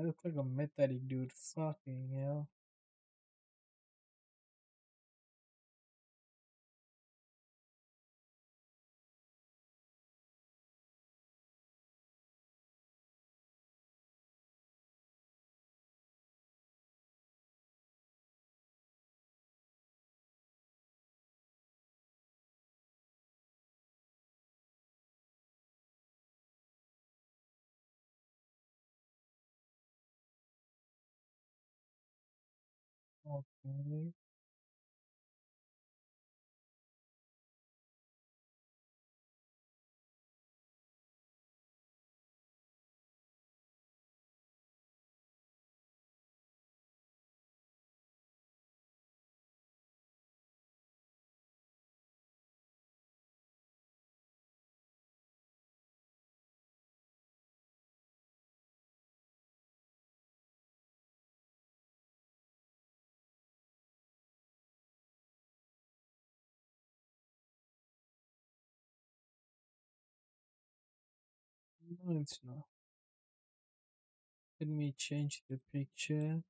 I look like a metallic dude. Fucking hell. Okay. No, it's not. Let me change the picture.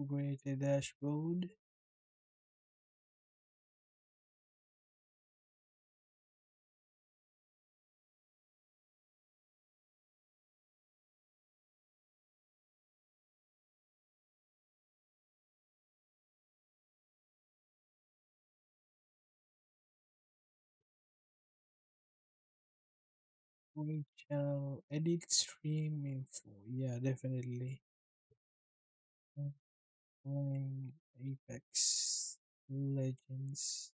Create a dashboard. Create channel. Edit stream info. Yeah, definitely. Playing Apex Legends.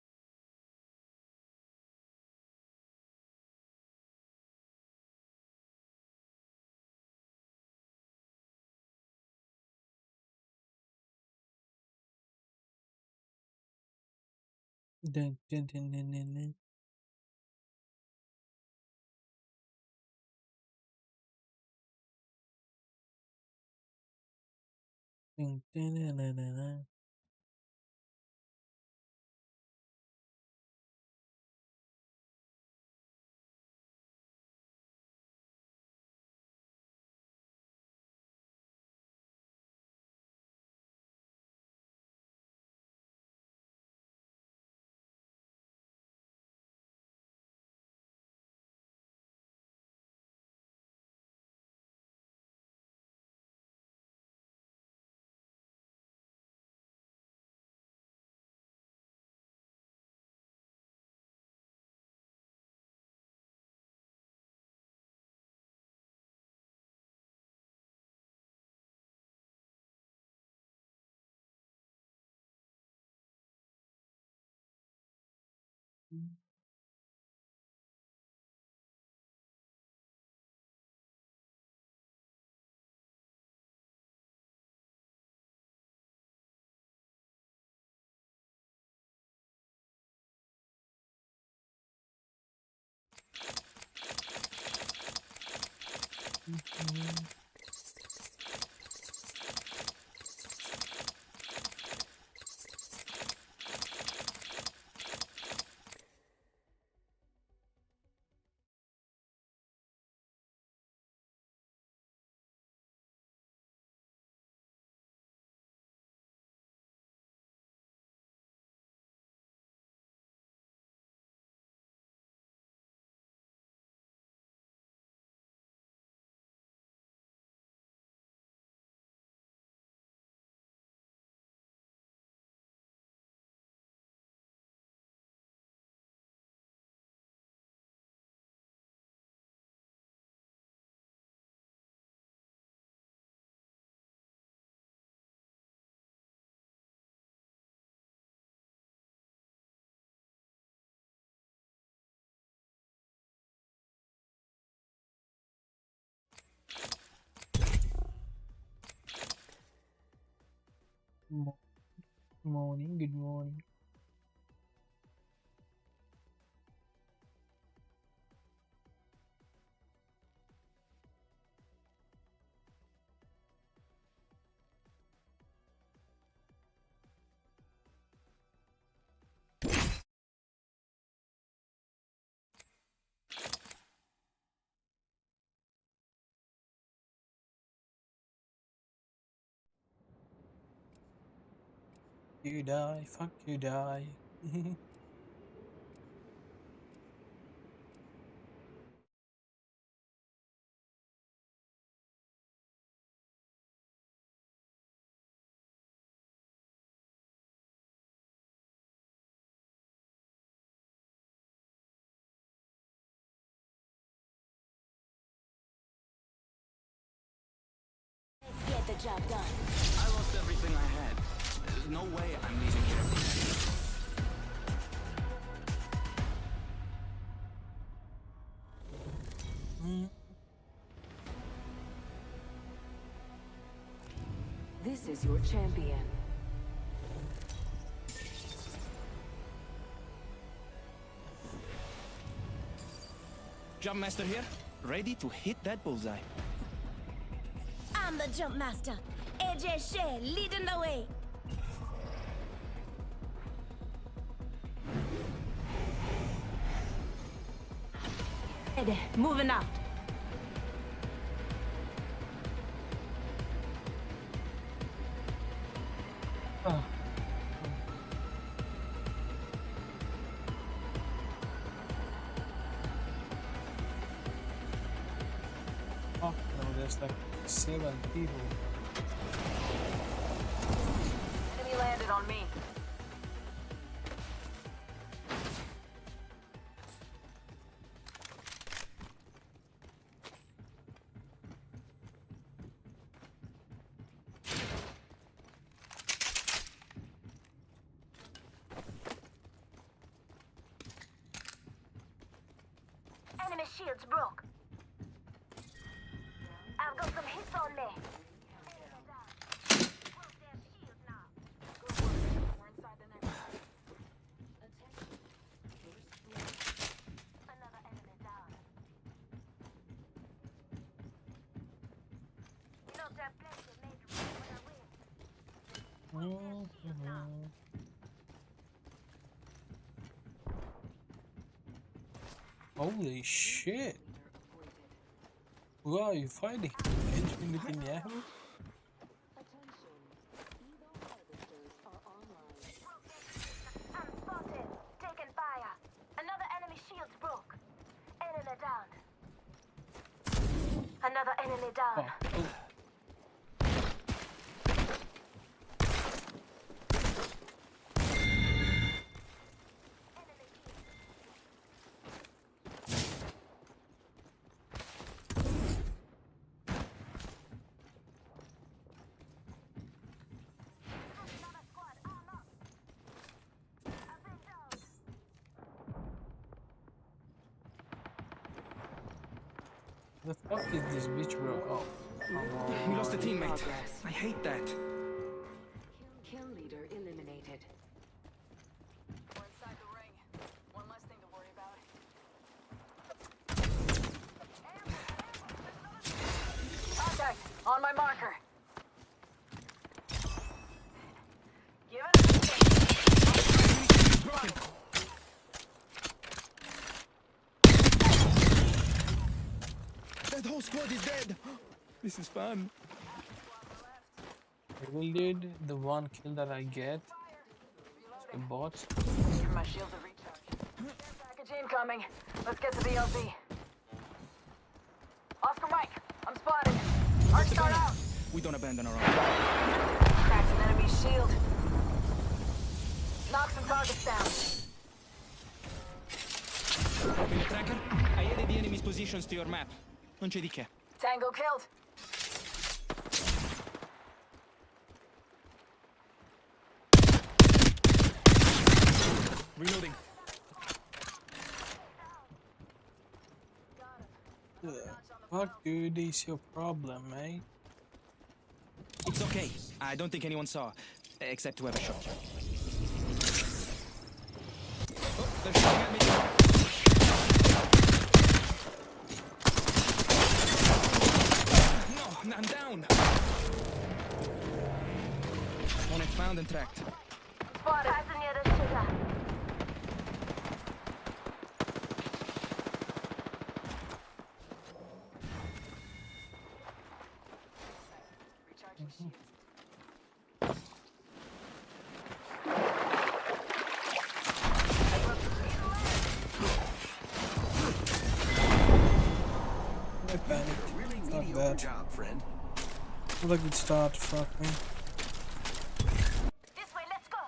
Dun, dun, dun, dun, dun, dun. Dun, dun, dun, dun, dun, dun. Mhm. Mo- Morning, good morning. You die, fuck you die. Get the job done. I lost everything I had. There's no way I'm leaving here. Mm, This is your champion. Jump Master here, ready to hit that bullseye. I'm the jump master. AJ Shea leading the way. Ready, moving out. ah, fuck no, there's like 7 people. Enemy landed on me. Enemy shields broke. I've got some hits on me. Broke their shields now. We're inside the next. Another enemy down. Not that place made room when I win. Mhm. Holy shit! Who are you fighting? Benjamin Netanyahu? I'm spotted. Taking fire. Another enemy shields broke. Enemy down. Another enemy down. Oh, oh. Another squad arm up. I've been down. The fuck is this bitch, bro? Oh, come We lost a on. teammate. Progress. I hate that. Kill leader eliminated. We're inside the ring. One less thing to worry about. Contact on my marker. Give it a Broken. That whole squad is dead. This is fun. Well, dude, the one kill that I get, the bot. My shields are recharged. Package incoming. Let's get to the LZ. Oscar Mike, I'm spotted. Arc start out. We don't abandon our own. Cracked an enemy shield. Knock some targets down. Open the tracker. I added the enemy's positions to your map. Non c'è di che. Tango killed. Reloading. Fuck, dude, is your problem, mate? It's okay. I don't think anyone saw. Except to have a shot. Oh, they're shooting at me. No, I'm down. Opponent found and tracked. Spotted. Passing near the sugar. Recharge your shields. I panicked. Really Fuck mediocre that. job, friend. What a good start, fuck me. This way, let's go.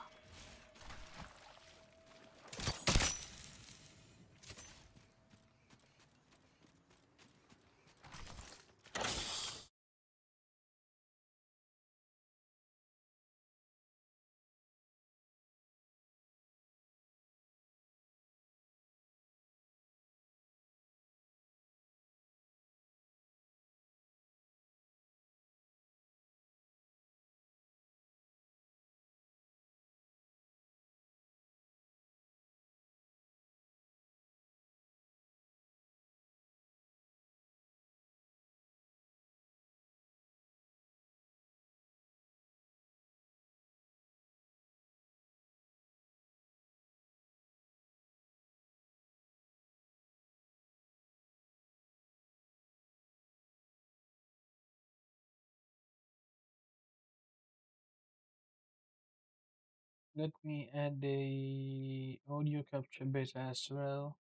Let me add the audio capture bit as well.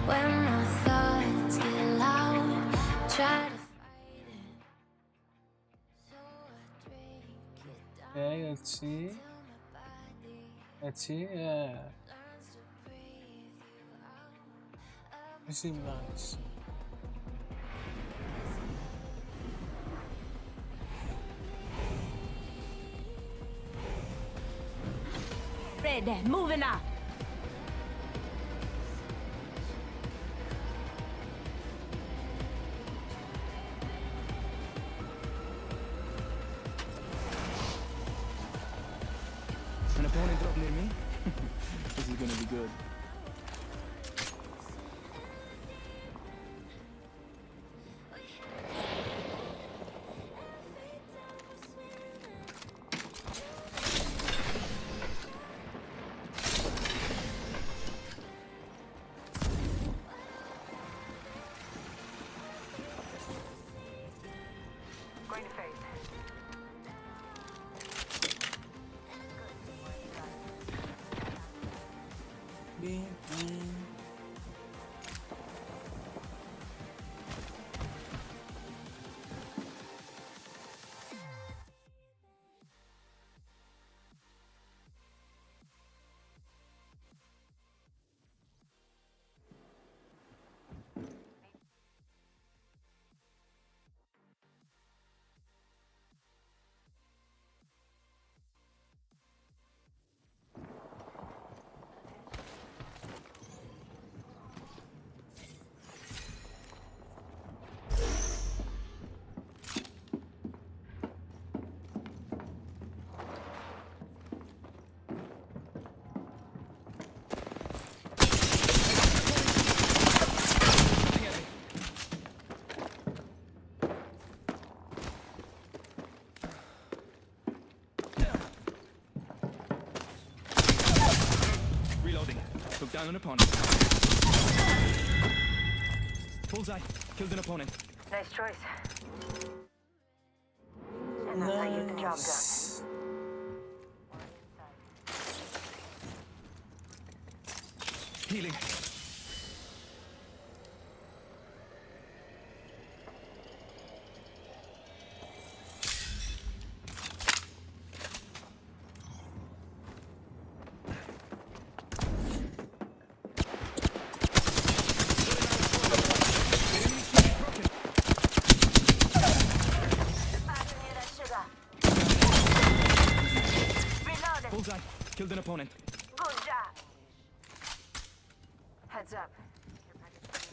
When my thoughts get loud, try to fight it. So I drink it down Okay, let's see. till my body Let's see, yeah. learns to breathe you out. This seems nice. Ready, moving up. An opponent drop near me? This is gonna be good. Going to phase. Beep, beep. Shooting at me. Reloading. Took down an opponent. Bullseye. Killed an opponent. Nice choice. And that's how you get the job done. Nice. Healing. Passing near the sugar. Reloaded. Bullseye. Killed an opponent. Good job. Heads up. Your package coming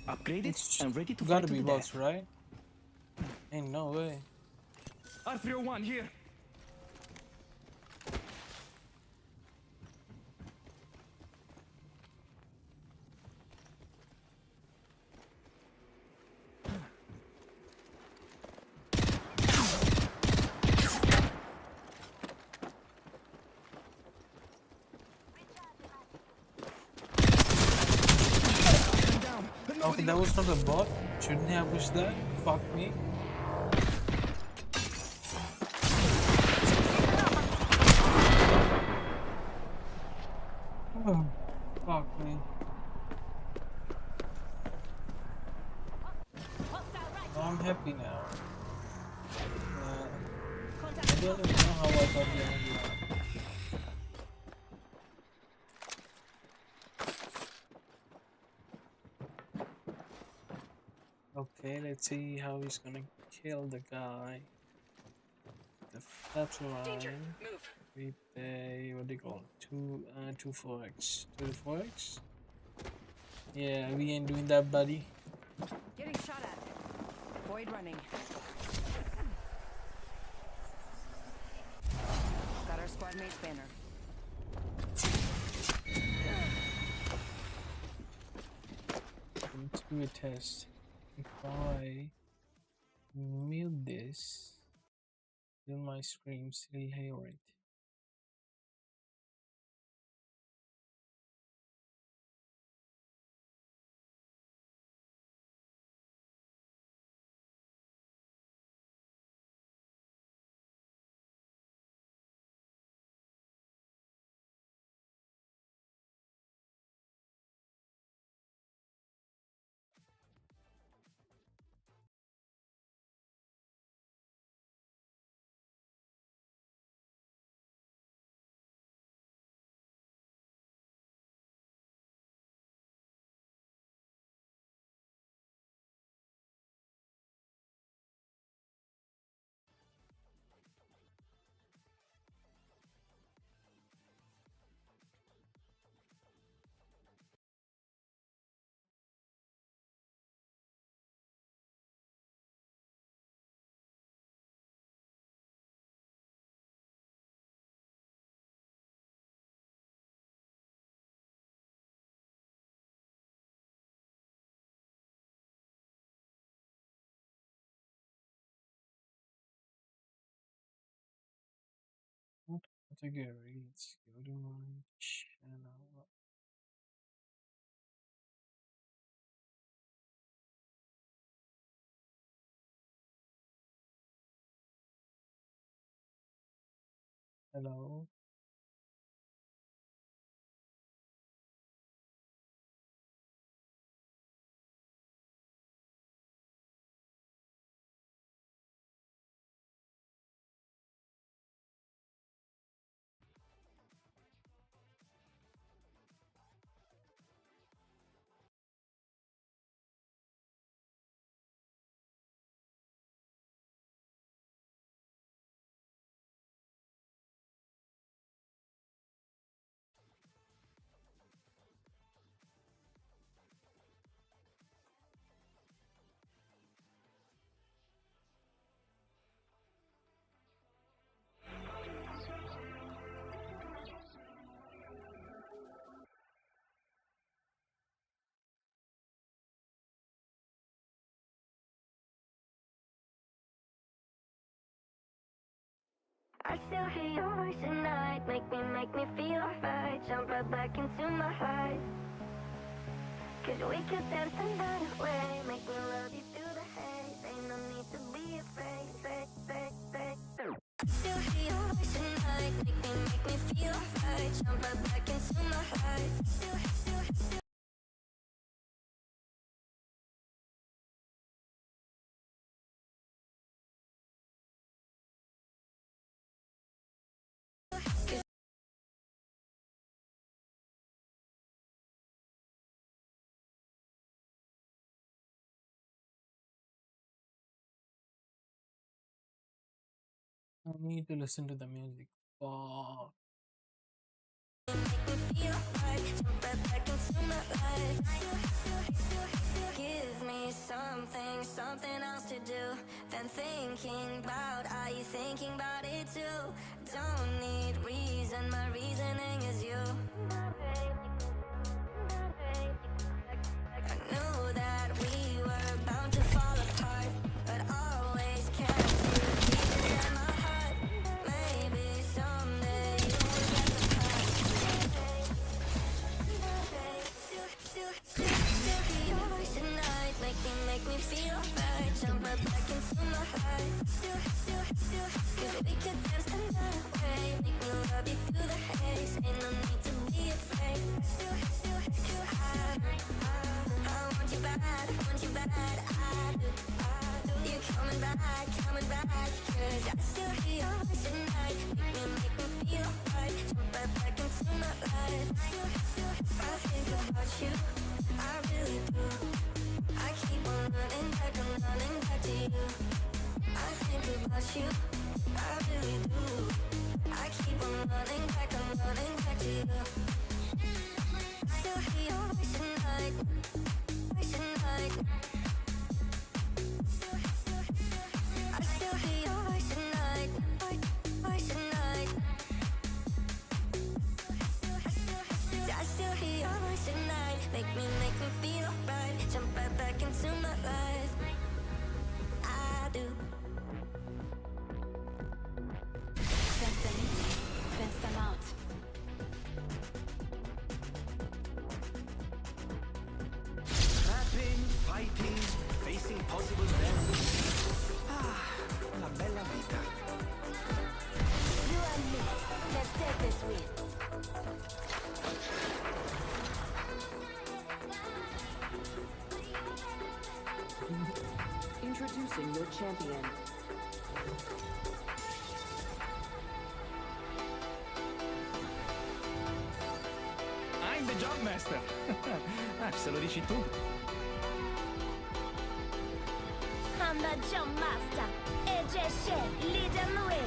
in. Upgraded It's and ready to gotta fight to be the bots, death. right? Ain't no way. R301 here. Okay, that was not a bot. Shouldn't have pushed that. Fuck me. Oh, fuck me. I'm happy now. I don't even know how I got behind you. Okay, let's see how he's gonna kill the guy. The flat line. We pay, what do you call it? 4x. 4x? Yeah, we ain't doing that, buddy. Getting shot at. Void running. Got our squad mate's banner. Let's do a test. If I mute this, will my scream still hear it? What category? Let's go to my channel. Hello. I still hear your voice at night, make me feel alright. Jump right back into my highs. Cause we could dance the night away, make me love you through the haze. Ain't no need to be afraid, I still hear your voice at night, make me feel alright. Jump right back into my highs. Still. I need to listen to the music. Fuck. Make me feel alright, jump right back into my life. and thinking about, are you thinking about it too? Don't need reason, my reasoning is you. I knew that we were bound to fall apart, but always kept you deep in my heart. Maybe someday you will get the part. Still hear your voice at night, make me feel right. Jump right back into my life. Cause we could dance the night away, make me love you through the haze. Ain't no need to be afraid. I want you bad, I do. You're coming back, cause I still hear your voice at night. Make me feel right. Jump right back into my life. I think about you, I really do. I keep on running back, I'm running back to you. I think about you, I really do. I keep on running back, I'm running back to you. Still hear your voice at night, voice at night. I still hear your voice at night, voice at night. I still hear your voice at night, make me feel right. Jump right back into my life. I do. Fence them out. Trapping, fighting, facing possible death. Ah, la bella vita. You and me, let's take this win. Introducing your champion. I'm the Jump Master. Se lo dici tu. I'm the Jump Master. AJ Shea, lead them away.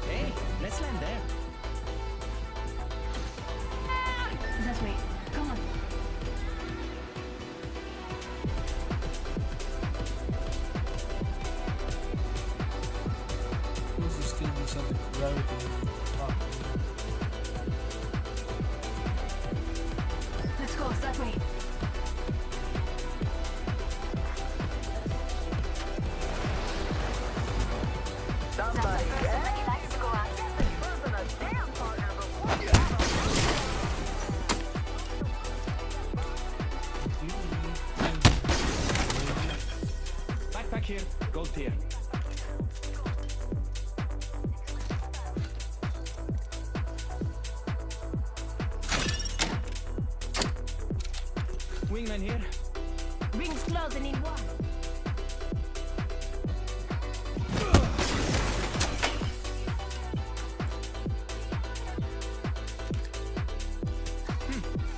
Hey, let's land there. That way. Come on. This is still be something gravity. Let's go that way. Somebody, Somebody likes to go out. Backpack here, gold tier. Wingman here. Rings closing in one.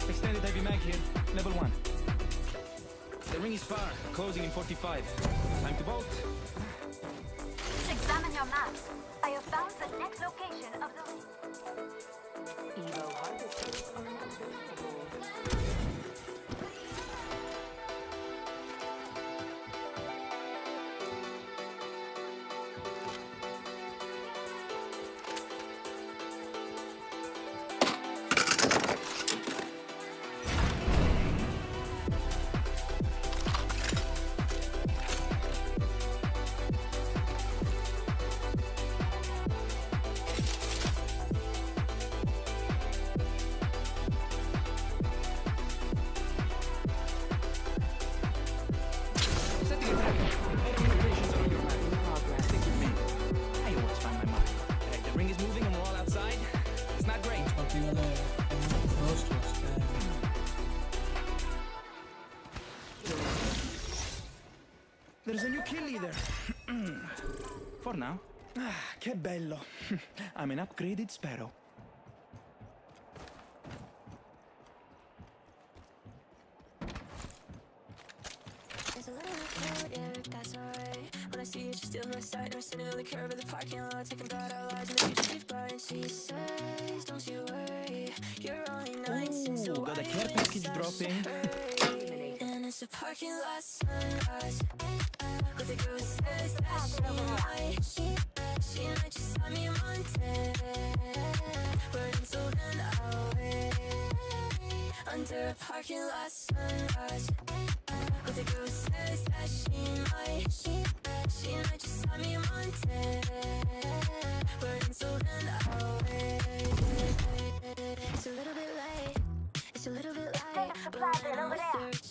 Extended heavy mag here, level 1. The ring is far, closing in 45. Time to bolt. Examine your maps. I have found the next location of the ring. Evo harvesters are unpredictable. Setting a tracker. Enemy locations are on your map. Progress. Stick with me. I always find my mark. The ring is moving and we're all outside. It's not great. But you wanna get close to us then. There's a new kill leader. For now. Ah, che bello. I'm an upgraded sparrow. It's a little cold, yeah, that's alright. When I see you, she's still my sight. We're sitting on the curb of the parking lot, talking about our lives in the future she's by. And she says, don't you worry, you're only 19, so shopping. And it's a parking lot sunrise with a girl who says that she might just have me Monday. We're until then away under a parking lot sunrise with a girl who says that she might just have me Monday. We're until then away. It's a little bit late. It's a little bit light, but when I'm with her, it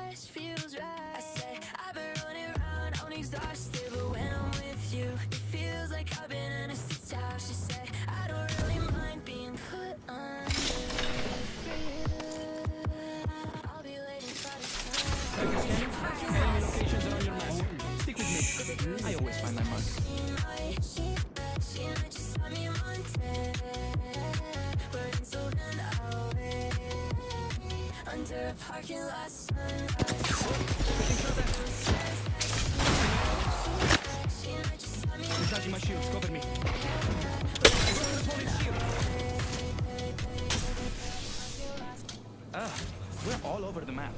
just feels right. I say I've been running around, I'm exhausted, but when I'm with you, it feels like I've been anesthetized. She said I don't really mind being put under for you. I'll be waiting for the sun. Enemy locations are on your map. Stick with me. I always find my mark. She might just have me Monday. We're until then away under a parking lot sunrise. Recharging my shields, cover me. Ah, we're all over the map.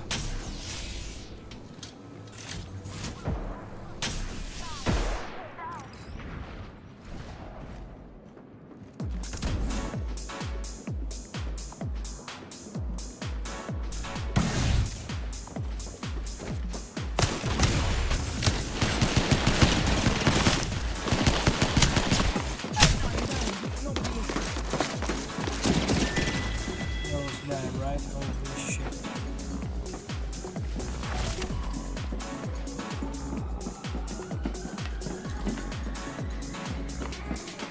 That was bad, right? Holy shit.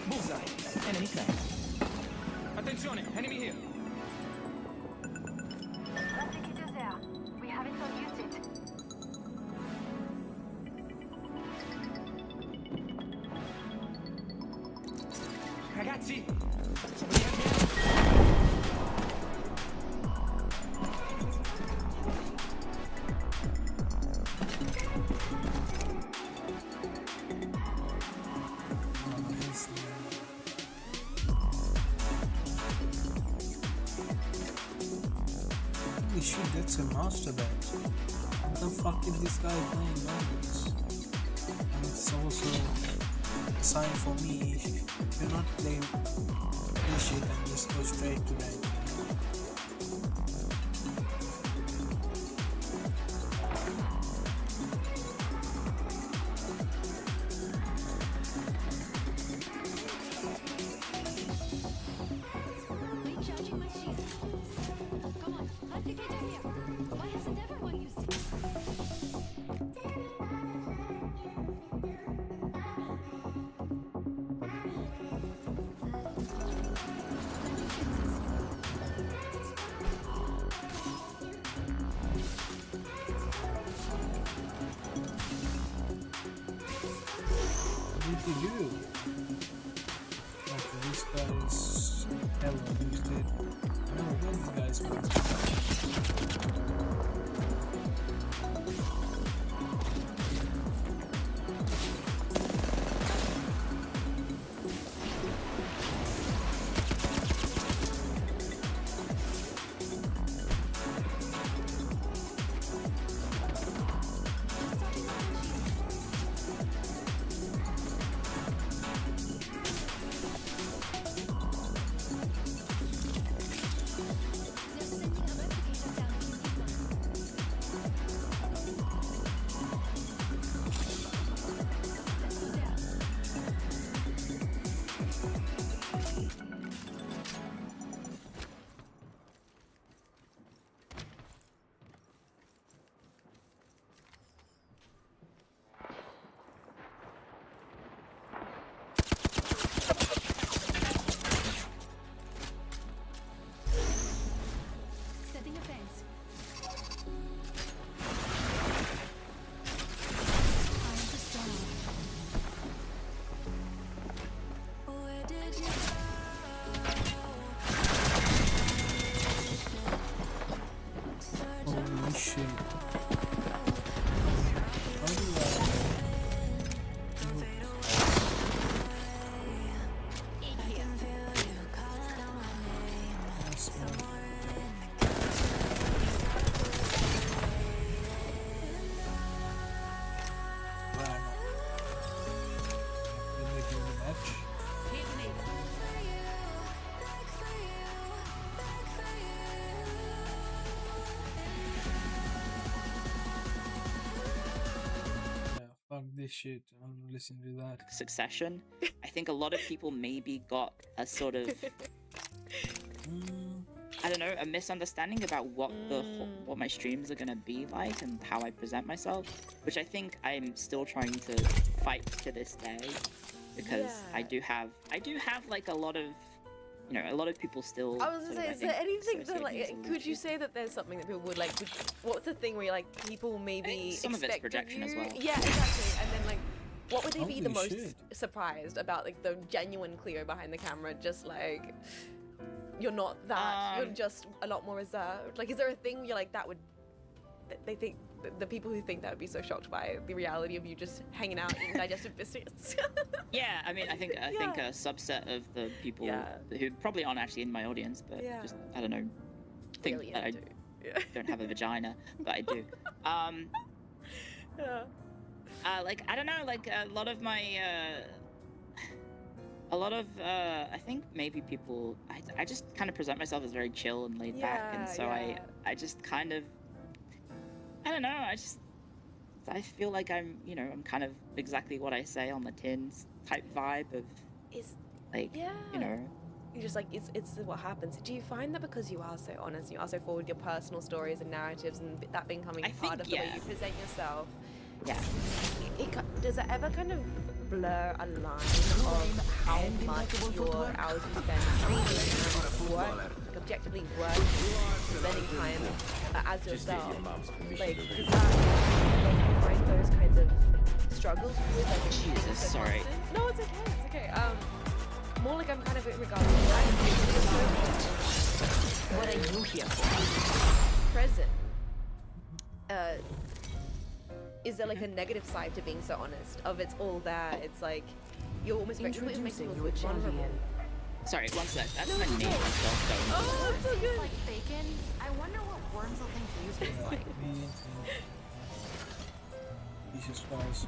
Bullseye. Enemy cracked. Attenzione, enemy here. Replicator there. We have it on muted. Ragazzi! Holy shit, that's a master bat. What the fuck is this guy playing nowadays? And it's also a sign for me, if you're not playing this shit and just go straight to rank. Recharging my shields. Come on, replicator here. Why hasn't everyone used it? What did you do? Like this guy's hell used it. No, what you guys want? shit. I'm listening to that. Succession. I think a lot of people maybe got a sort of I don't know, a misunderstanding about what what my streams are gonna be like and how I present myself, which I think I'm still trying to fight to this day, because Yeah. I do have like a lot of, you know, a lot of people still. I was gonna sort say, of, is there think, anything that associate me as a like? Could you loser. say that there's something that people would like? What's the thing where you're like people maybe some of it's expect projection as you? well. Yeah, exactly. And then like, what would they be the Holy most shit. surprised about? Like the genuine Cleo behind the camera, just like you're not that. You're just a lot more reserved. Like, is there a thing where you're like that would? They think the people who think that would be so shocked by the reality of you just hanging out eating digestive biscuits. Yeah, I mean, I think Yeah. a subset of the people Yeah. who probably aren't actually in my audience, but Yeah. just I don't know, think Really that I into. Yeah. don't have a vagina, but I do. Yeah. Like I don't know, like a lot of my, I think maybe people, I just kind of present myself as very chill and laid back, and Yeah, so yeah. I just kind of, I don't know, I feel like I'm, you know, I'm kind of exactly what I say on the tins type vibe of Is like, yeah. you know. You just like it's what happens. Do you find that because you are so honest, you are so forward with your personal stories and narratives, and that becoming I part think, of the way yeah. you present yourself? Yeah. Does it ever kind of blur a line of how much your hours you spend training, work, like objectively working, spending time as yourself? Like, does that make you find those kinds of struggles with like Jesus, so sorry. constant? No, it's okay. It's okay. More like I'm kind of in regards to What are you here for? present. Is there like a negative side to being so honest? Of it's all there. It's like you're almost it makes Introducing you your vulnerable. champion. Sorry, one sec. That's my name myself going. Oh, it's so good. Like bacon. I wonder what worms will think you taste like. Jesus Christ.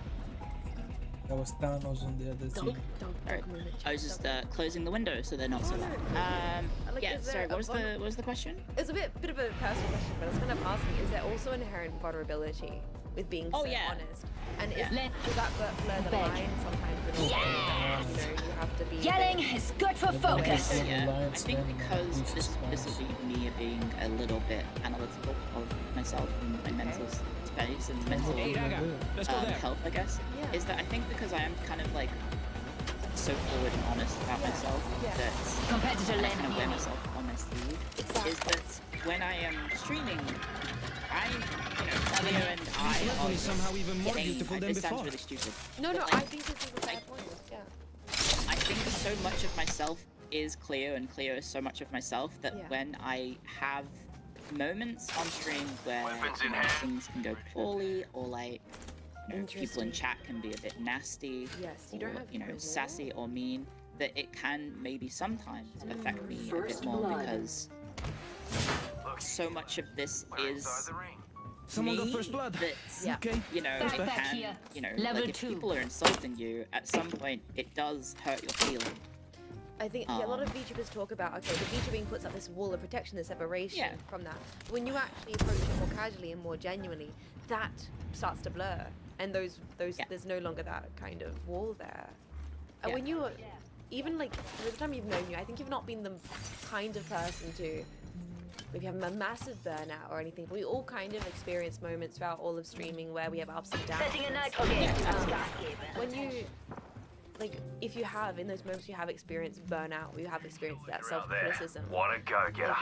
That was Thanos on the other team. Alright. I was just closing the window so they're not so loud. Like, Yeah. is there Sorry. a What was the question? It's a bit of a personal question, but I was kind of asking: is there also inherent vulnerability with being Oh, so yeah. honest? And Yeah. does that blur the Beg. line sometimes? With Yes! you know, you have to be. Yelling is good for focus. Yeah. Yeah, I Alliance think then, because Jesus this will Christ. be me being a little bit analytical of myself and my mental space and mental Hey, Raga, let's go there. health, I guess, Yeah. is that I think because I am kind of like so forward and honest about myself Yeah. that Competitor I left kind of wear me. myself on my sleeve. Exactly. Is that when I am streaming, I, you know, Leo and I Luckily, somehow even more getting- beautiful than this sounds before. really stupid. No, but, no. like, I think this is a fair point. Yeah. I think so much of myself is Cleo, and Cleo is so much of myself that Yeah. when I have moments on stream where you know, things can go poorly, or like you know, people in Interesting. chat can be a bit nasty, Yes, you or don't have you know, to- sassy or mean, that it can maybe sometimes affect me a bit more because so much of this is Someone me got first blood. that's, Yeah. Okay. you know, Back it back can, here. you know, Level like if 2. people are insulting you, at some point it does hurt your feelings. I think a lot of VTubers talk about, okay, the VTubing puts up this wall of protection, the separation Yeah. from that. When you actually approach it more casually and more genuinely, that starts to blur. And those Yeah. there's no longer that kind of wall there. And Yeah. when you are, even like, by the time you've known you, I think you've not been the kind of person to maybe have a massive burnout or anything, but we all kind of experience moments throughout all of streaming where we have ups and downs. Setting a night again. When you, like, if you have, in those moments you have experienced burnout, you have experienced that self-criticism, What a go-getter.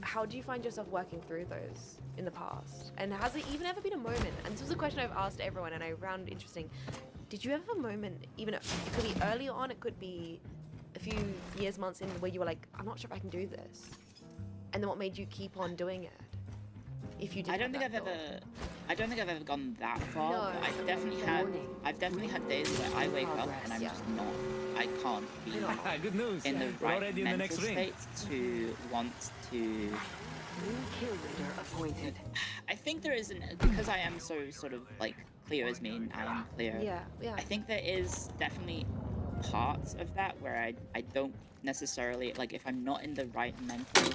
how do you find yourself working through those in the past? And has it even ever been a moment, and this was a question I've asked everyone and I found interesting, did you ever have a moment, even, it could be early on, it could be a few years, months in, where you were like, I'm not sure if I can do this? And then what made you keep on doing it? If you did I don't think I've ever gone that far. No. But I've definitely had days where I wake up and I'm Yeah. just not. I can't be Good news. in the We're right already in the mental next ring. state to want to. New kill leader appointed. I think there is because I am so sort of like Cleo is me and I am Cleo. Yeah, yeah. I think there is definitely parts of that where I don't necessarily like if I'm not in the right mental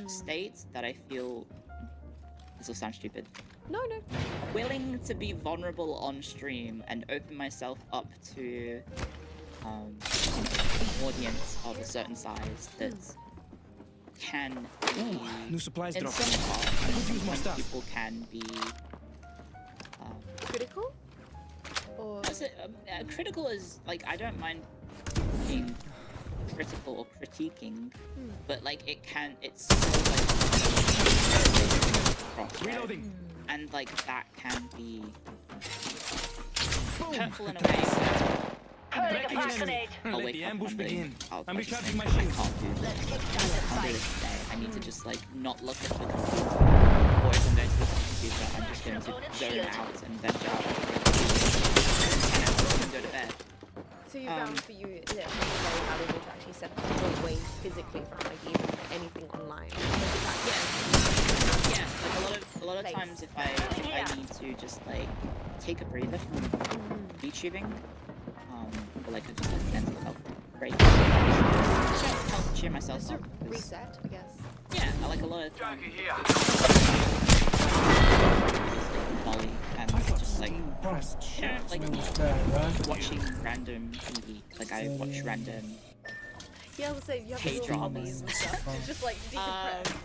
state that I feel this will sound stupid. No. Willing to be vulnerable on stream and open myself up to an audience of a certain size that can be New supplies in drop. some part, could use more some stuff. people can be Critical? Or critical is like, I don't mind being critical or critiquing, but like it's still like Reloading. and like that can be Boom. hurtful in a way. Breaking an enemy. I'll Let wake the up ambush one day, begin. I'll I'm just recharging think, my I shields. can't do this. I can't do this today. I need to just like not look at the computer. Or if I'm going to look at the computer, I'm just going to zone out and veg out. And go to bed. so you found for you is it very valuable to actually set away physically from like even anything online? Yeah, like a lot of Place. times if I need to just like take a breather from YouTubing, or like just like mental health break, just to help cheer myself Just a up. 'cause- reset, I guess. Yeah, I like a lot of times. Molly and just like like watching random TV. Like I watch random. Yeah, I would say you have the little K-dramas. hobbies and stuff. It's just like decompress.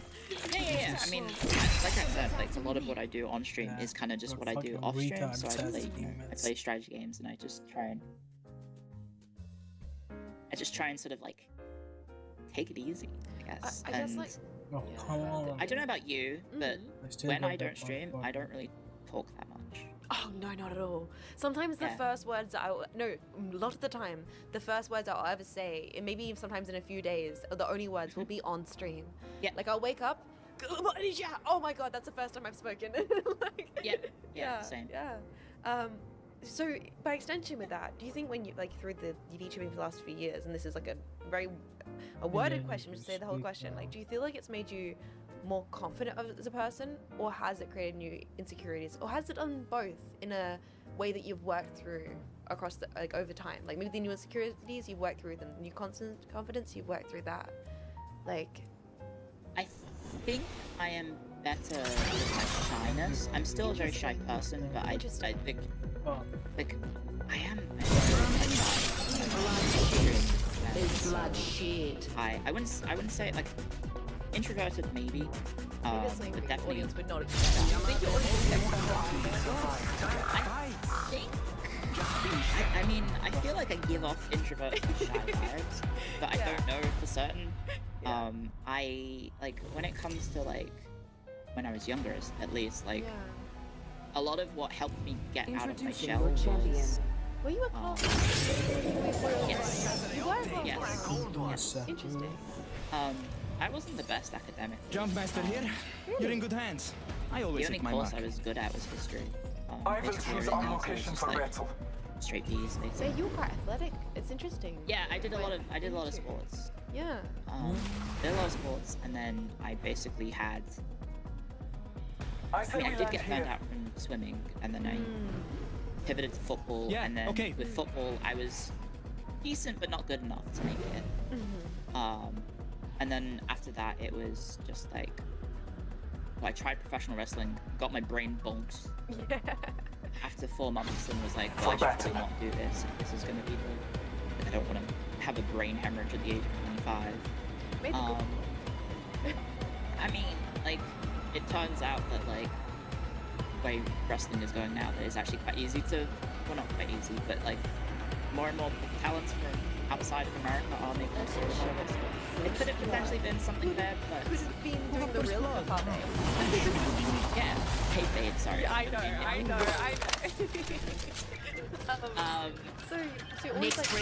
Yeah. I mean, like I said, like a lot of what I do on stream is kind of just what I do Fucking off stream. retard So I says play strategy games, and I just try and sort of like take it easy, I guess. I guess And like Oh, Yeah. come on. I don't know about you, but still when got I that don't stream, one I don't really talk that much. oh no, not at all. Sometimes the Yeah. first words that a lot of the time, the first words I'll ever say, and maybe even sometimes in a few days, the only words will be on stream. Yeah. Like I'll wake up, oh my god, that's the first time I've spoken. Like, Yeah, same. Yeah. So by extension with that, do you think when you like through the YouTubing for the last few years, and this is like a worded Yeah, question, but to say the whole speak question, like now. do you feel like it's made you more confident as a person, or has it created new insecurities, or has it done both in a way that you've worked through across the like over time? Like maybe the new insecurities you've worked through them, new constant confidence you've worked through that. Like I think I am better with my shyness. I'm still a very shy person, but I think Oh, like I am. I wouldn't say like introverted maybe. maybe it's something But the definitely audience would not expect. I think your audience would I mean, I feel like I give off introverted and shy vibes, but I Yeah. don't know for certain. Yeah. I like when it comes to like when I was younger, at least like yeah. a lot of what helped me get out of my Introducing shell your champion. was Were you a cult? yes, You were a cult? yes. Interesting. I wasn't the best academic. Jump master here. You're in good hands. I The always only hit my course mark. I was good at was history. I will History, choose everything on else, I was location just, for like, battle. straight B's, So basically. you were quite athletic. It's interesting. Yeah, I did a lot of sports. Yeah. Did a lot of sports, and then I basically had. I I say mean, I we did land get burned here. out from swimming, and then I pivoted to football, Yeah, and then okay. with football I was decent but not good enough to make it. And then after that it was just like, well, I tried professional wrestling, got my brain bonked Yeah. after 4 months, and was like, well, I should probably not do this. If this is going to be I don't want to have a brain hemorrhage at the age of 25. Made the good I mean, like, it turns out that, like, the way wrestling is going now, that it's actually quite easy to, well, not quite easy, but, like, more and more talents from outside of America are making it sort of. It could have potentially been something there, but, could have been doing the real stuff, yeah, kayfabe, sorry. I know. So you always like still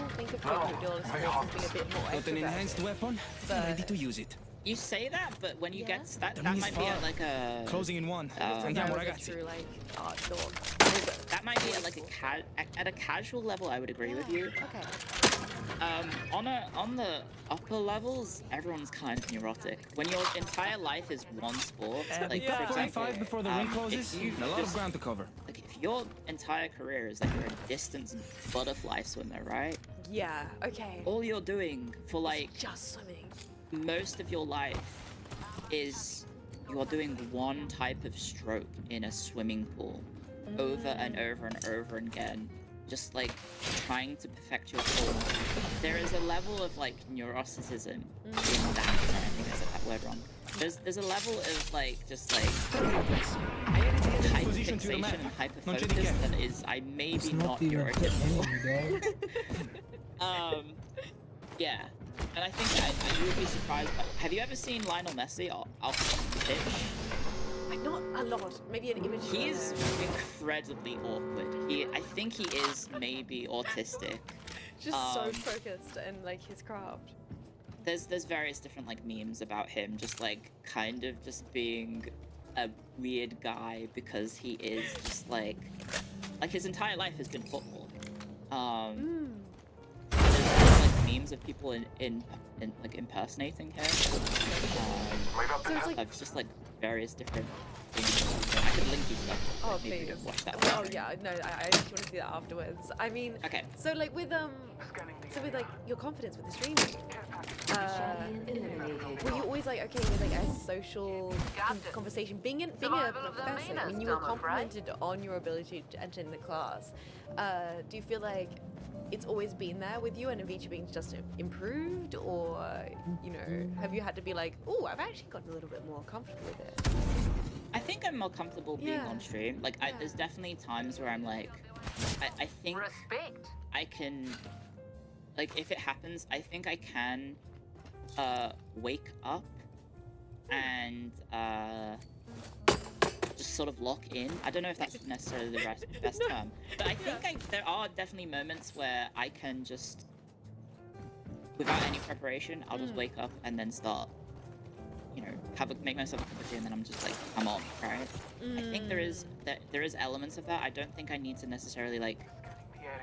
think of taekwondo as something a bit more Got an extroverted. enhanced weapon? I'm ready to use it. You say that, but when you Yeah. get that, The that ring's might be far. at, like, a... Closing in one. Oh. Andiamo Through, ragazzi. like art door. That might be at, like, at a casual level, I would agree with you. Okay. On the upper levels, everyone's kind of neurotic. When your entire life is one sport, like We've for got example, 45 before the ring if closes. you And a lot of just- ground to cover. like if your entire career is like you're a distance butterfly swimmer, right? Yeah. Okay. All you're doing for like Just swimming. most of your life is you are doing one type of stroke in a swimming pool over and over and over again, just like trying to perfect your form. There is a level of like neuroticism in that. Sorry, I think I said that word wrong. There's a level of like just like hyperfixation and hyperfocus that is maybe not even neurotypical. enemy, dog. Yeah, and I think you would be surprised. But have you ever seen Lionel Messi off the pitch? Not a lot. Maybe an image. He's incredibly awkward. I think he is maybe autistic. Just so focused and like his craft. There's various different like memes about him just like kind of just being a weird guy because he is just like his entire life has been football. There's like memes of people in like impersonating him. So it's like Of just like various different things. I could link you stuff. Oh, Maybe please. watch that Oh, one. yeah, no, I just want to see that afterwards. I mean, Okay. so like with like your confidence with the streaming, Eliminated. were you always like okay with like a social conversation? Being a professor, I mean, you were complimented on your ability to attend the class. Do you feel like it's always been there with you and Avicii being just improved, or you know, have you had to be like, oh, I've actually gotten a little bit more comfortable with it? I think I'm more comfortable being Yeah. on stream. Like, there's definitely times where I'm like, I think I can, like, if it happens, I think I can wake up and just sort of lock in. I don't know if that's necessarily the best term, but I think there are definitely moments where I can just, without any preparation, I'll just wake up and then start, you know, make myself a cup of tea, and then I'm just like, I'm on, right? I think there is elements of that. I don't think I need to necessarily like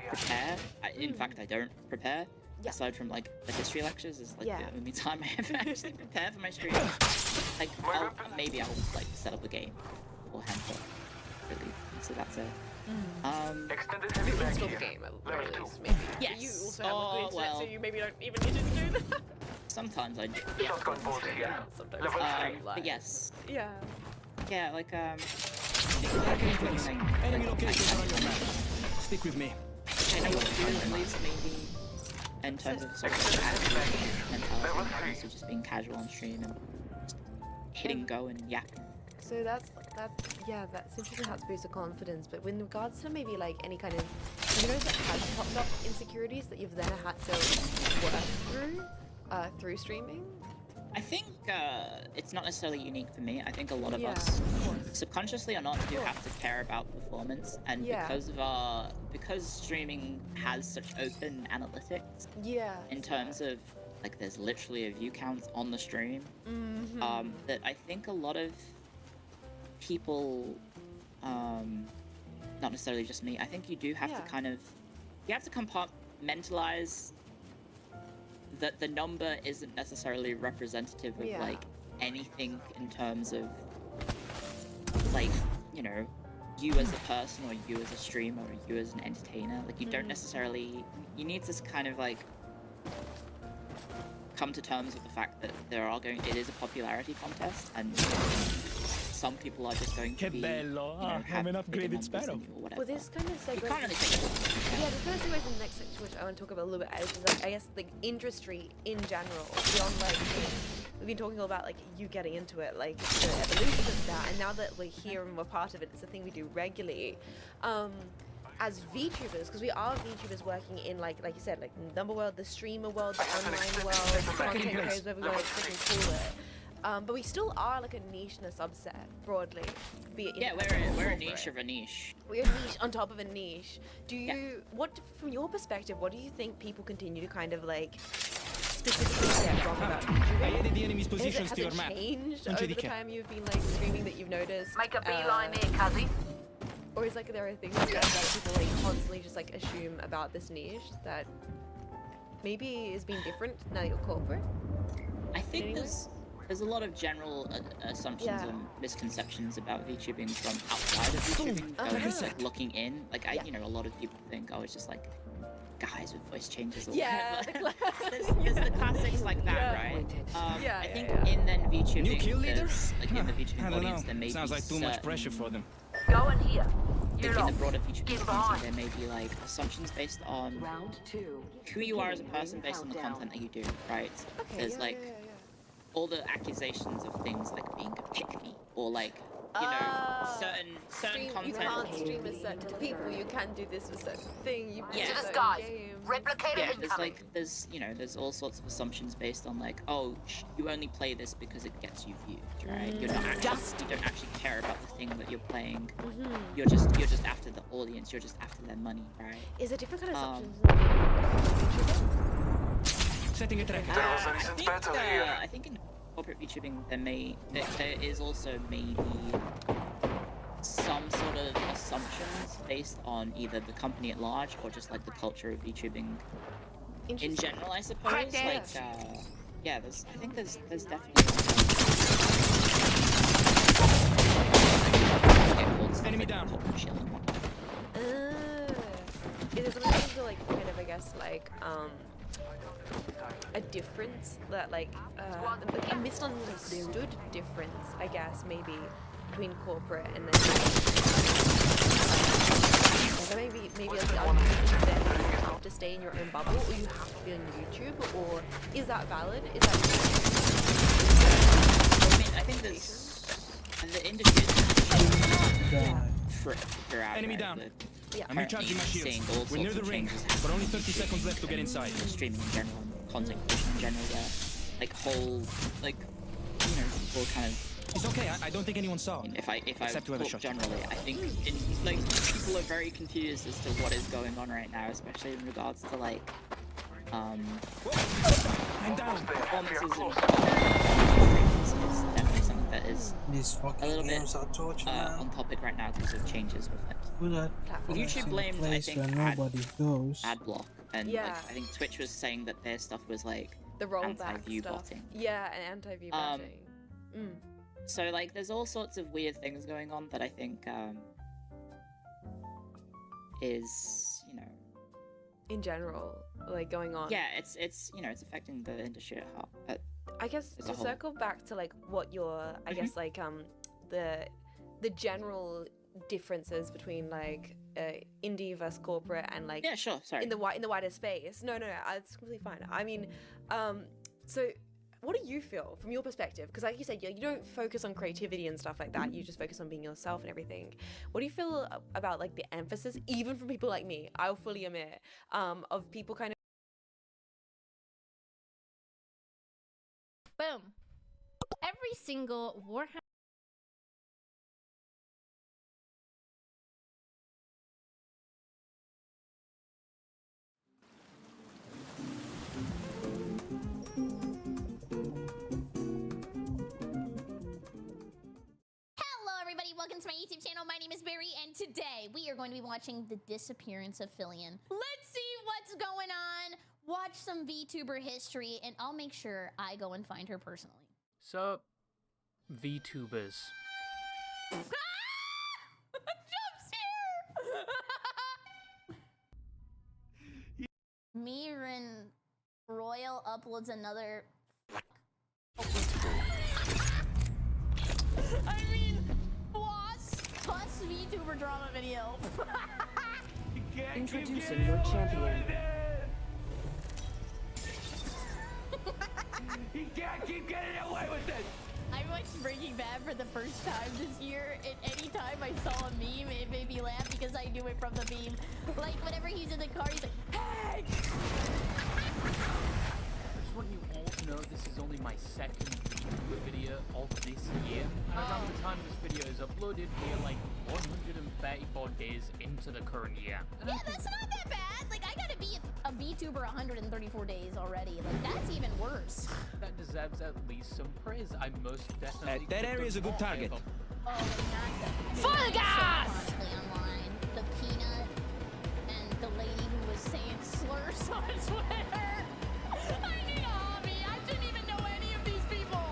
prepare. In fact, I don't prepare. Yeah. Aside from like the history lectures, is like Yeah. the only time I ever actually prepare for my stream. Like, maybe I'll like set up a game beforehand, but really, so that's it. Extended heavy mag Install the here. game at Level least, 2. maybe. Yes. You also have a Oh, good internet, so well. you maybe don't even need to do that. Sometimes I do. Shotgun bolt here. Sometimes. Level 3. But yes, Yeah. yeah, like Okay, place. Enemy locations are on your map. Stick with me. I know what to do, at least maybe in terms of sort of casual mentality, in terms of just being casual on stream and just hitting go and yapping. So that's interesting how it's boosted confidence. But with regards to maybe like any kind of, you know, that has popped up insecurities that you've then had to work through streaming. I think it's not necessarily unique for me. I think a lot of Yeah, us, of course. subconsciously or not, do have to care about performance, and Yeah. because streaming has such open analytics Yeah. in terms of like there's literally a view count on the stream, that I think a lot of people, not necessarily just me, I think you do have to Yeah. kind of, you have to compartmentalize that the number isn't necessarily representative of Yeah. like anything in terms of like, you know, you as a person or you as a streamer or you as an entertainer. Like, you don't necessarily, you need to kind of like come to terms with the fact that it is a popularity contest, and some people are just going to Che be, bello. you know, Ah, have I'm an bigger upgraded numbers sparrow. than you or whatever. Well, this kind of You segues. can't really take it. Yeah, this kind of segues to the next section, which I want to talk about a little bit, which is like, I guess the industry in general, beyond like, you know, we've been talking all about like you getting into it, like the evolution of that, and now that we're here and we're part of it, it's a thing we do regularly. As VTubers, because we are VTubers working in like you said, like Number World, the streamer world, the online world, content creators, whatever we want to freaking call it. But we still are like a niche and a subset broadly. Be it Yeah, independent or we're a corporate. niche of a niche. We're a niche on top of a niche. Do you, what, from your perspective, what do you think people continue to kind of like specifically get wrong about I YouTubing? added the enemy's positions Has to your it map. changed Non c'è over di the che. time you've been like streaming that you've noticed? Make a beeline here, Cuzzy. Or is like there are things that people like constantly just like assume about this niche that maybe is being different now that you're corporate? I think Anyway? there's a lot of general assumptions Yeah. and misconceptions about VTubing from outside of VTubing. Uh-huh. Just like looking in, like Yeah. you know, a lot of people think, oh, it's just like guys with voice changes or Yeah, whatever. there's the classics like that, Yeah. right? Yeah, I think yeah. in then VTubing, New kill leader? there's, like in the I VTubing don't audience, know. there may Sounds be like too much certain- pressure for them. Go in here. Like You're in the locked. broader VTubing Keep community, on. there may be like assumptions based on Round 2. who you are as a Beginning person based on the countdown. content that you do, right? Okay, There's yeah, like yeah. all the accusations of things like being a pick-me or like you know certain Stream, you content. can't stream a certain people. You can do this with certain thing. You play Yeah. certain Guys, games. replicator Yeah, incoming. there's you know there's all sorts of assumptions based on like you only play this because it gets you views, right? You're not actually you don't actually care about the thing that you're playing. You're just after the audience. You're just after their money, right? Is there different kind of assumptions? Setting a track. I think in corporate VTubing there is also maybe some sort of assumptions based on either the company at large or just like the culture of VTubing in general, I suppose. Correct Like answer. yeah, I think there's definitely Enemy down. Shield and whatnot. Is there something to like kind of I guess like a difference that like a misunderstood difference I guess maybe between corporate and then maybe like the argument is that you have to stay in your own bubble or you have to be on YouTube or is that valid? Is that I mean I think there's and the industry Die. figure out Enemy right, down. that yeah. I'm recharging my seeing shields. all We're near sorts the of ring, changes but only happening 30 seconds left to get inside. streaming in general and content creation in general where like whole like you know people kind of It's okay, I don't think anyone saw. if I Except whoever talk shot. generally I think like people are very confused as to what is going on right now, especially in regards to like I'm down. performances and is definitely something that is These a fucking little bit games are torture, man. on topic right now because of changes with like Put that Platform. YouTube in a blamed, I place think, where nobody goes. ad block and Yeah. like I think Twitch was saying that their stuff was like The rollback anti-view stuff. botting. Yeah, and anti-view botting. So like there's all sorts of weird things going on that I think is you know In general, like going on. yeah it's you know it's affecting the industry at heart. I guess as a to whole. circle back to like what your I guess like the general differences between like indie versus corporate and like Yeah, sure. Sorry. in the wider space. No, it's completely fine. I mean, so what do you feel from your perspective? Because like you said, you don't focus on creativity and stuff like that. You just focus on being yourself and everything. What do you feel about like the emphasis, even from people like me? I'll fully admit, of people kind of. Boom. Every single Warhammer. Hello everybody, welcome to my YouTube channel. My name is Barry and today we are going to be watching the disappearance of Fillion. Let's see what's going on, watch some VTuber history, and I'll make sure I go and find her personally. So, VTubers. Jump scare! Miran Royal uploads another. I mean, boss plus VTuber drama video. Introducing your champion. He can't keep getting away with this! I watched Breaking Bad for the first time this year, and anytime I saw a meme, it made me laugh because I knew it from the meme. Like, whenever he's in the car, he's like, hey! I just want you all to know this is only my second VTuber video of this year. And around the time this video is uploaded, we are like 134 days into the current year. And Yeah, that's not that bad. Like, I gotta be a VTuber 134 days already. Like, that's even worse. that deserves at least some praise. I most definitely. That area is a good target. Oh, like, not the... Full gas! So constantly online. The Peanut and the lady who was saying slurs on Twitter. I need a hobby. I shouldn't even know any of these people. A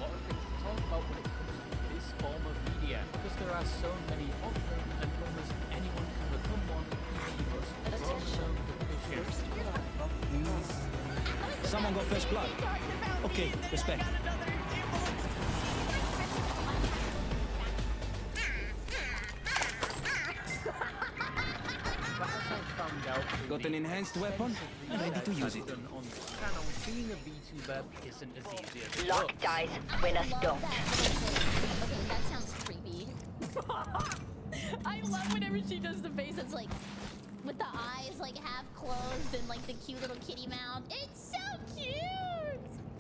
lot of things to talk about when it comes to this form of media, because there are so many of them, and almost anyone can become one, even the most well-known division. Someone got first blood. Okay, respect. Got an enhanced weapon? I'm ready to use it. On this channel, being a VTuber isn't as easy as it Luck looks. dies when us don't. Okay, that sounds creepy. I love whenever she does the face that's like, with the eyes like half closed and like the cute little kitty mouth. It's so cute!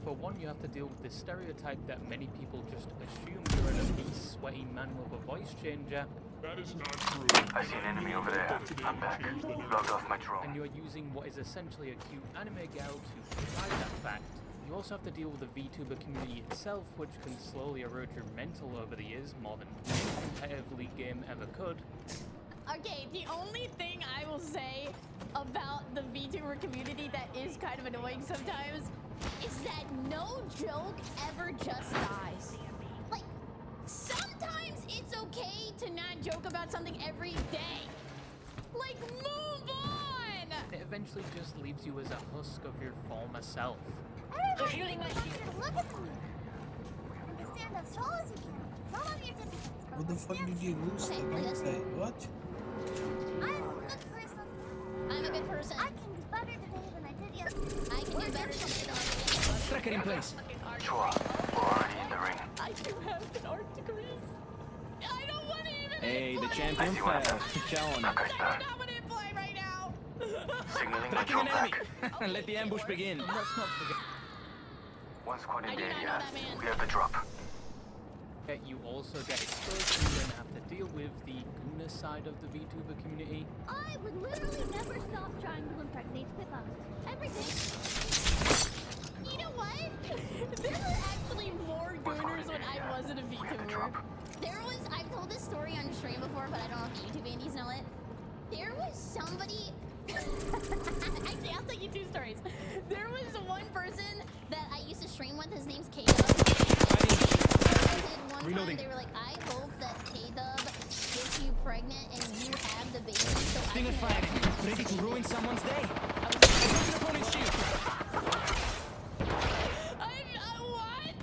For one, you have to deal with the stereotype that many people just assume you're an obese, sweaty man with a voice changer. That is not true. I see an enemy over there. I'm back. Logged off my drone. And you're using what is essentially a cute anime gal to hide that fact. You also have to deal with the VTuber community itself, which can slowly erode your mental over the years more than any competitive league game ever could. Okay, the only thing I will say about the VTuber community that is kind of annoying sometimes is that no joke ever just dies. Like, sometimes it's okay to not joke about something every day. Like, move on! It eventually just leaves you as a husk of your former self. Refueling my shield. Look at me. You can stand as tall as you can. Roll up your differences. What the fuck did you lose the right side? What? I'm a good person. I'm a good person. I can do better today than I did yesterday. I can do better today than I did yesterday. Tracker in place. Chua, we're already in the ring. I do have an art degree. I don't want to even Hey, the play. champion fell. Chow on it. I do not want to play right now. Signaling my Tracking drone an enemy. back. Let the ambush begin. Let's not forget One squad in I the do not know area. that man. We have the drop. that you also get exposed and then have to deal with the Guna side of the VTuber community. I would literally never stop trying to impregnate Pippa. Everything. You know what? There were actually more gooners when I wasn't a VTuber. There was, I've told this story on stream before, but I don't know if the YouTube Andies know it. There was somebody, actually I'll tell you two stories. There was one person that I used to stream with, his name's K-Dub. One Reloading. time they were like, I hope that K-Dub gets you pregnant and you have the baby so I Stinger can firing. Ready to ruin someone's day. I was Broken opponent's shield. what?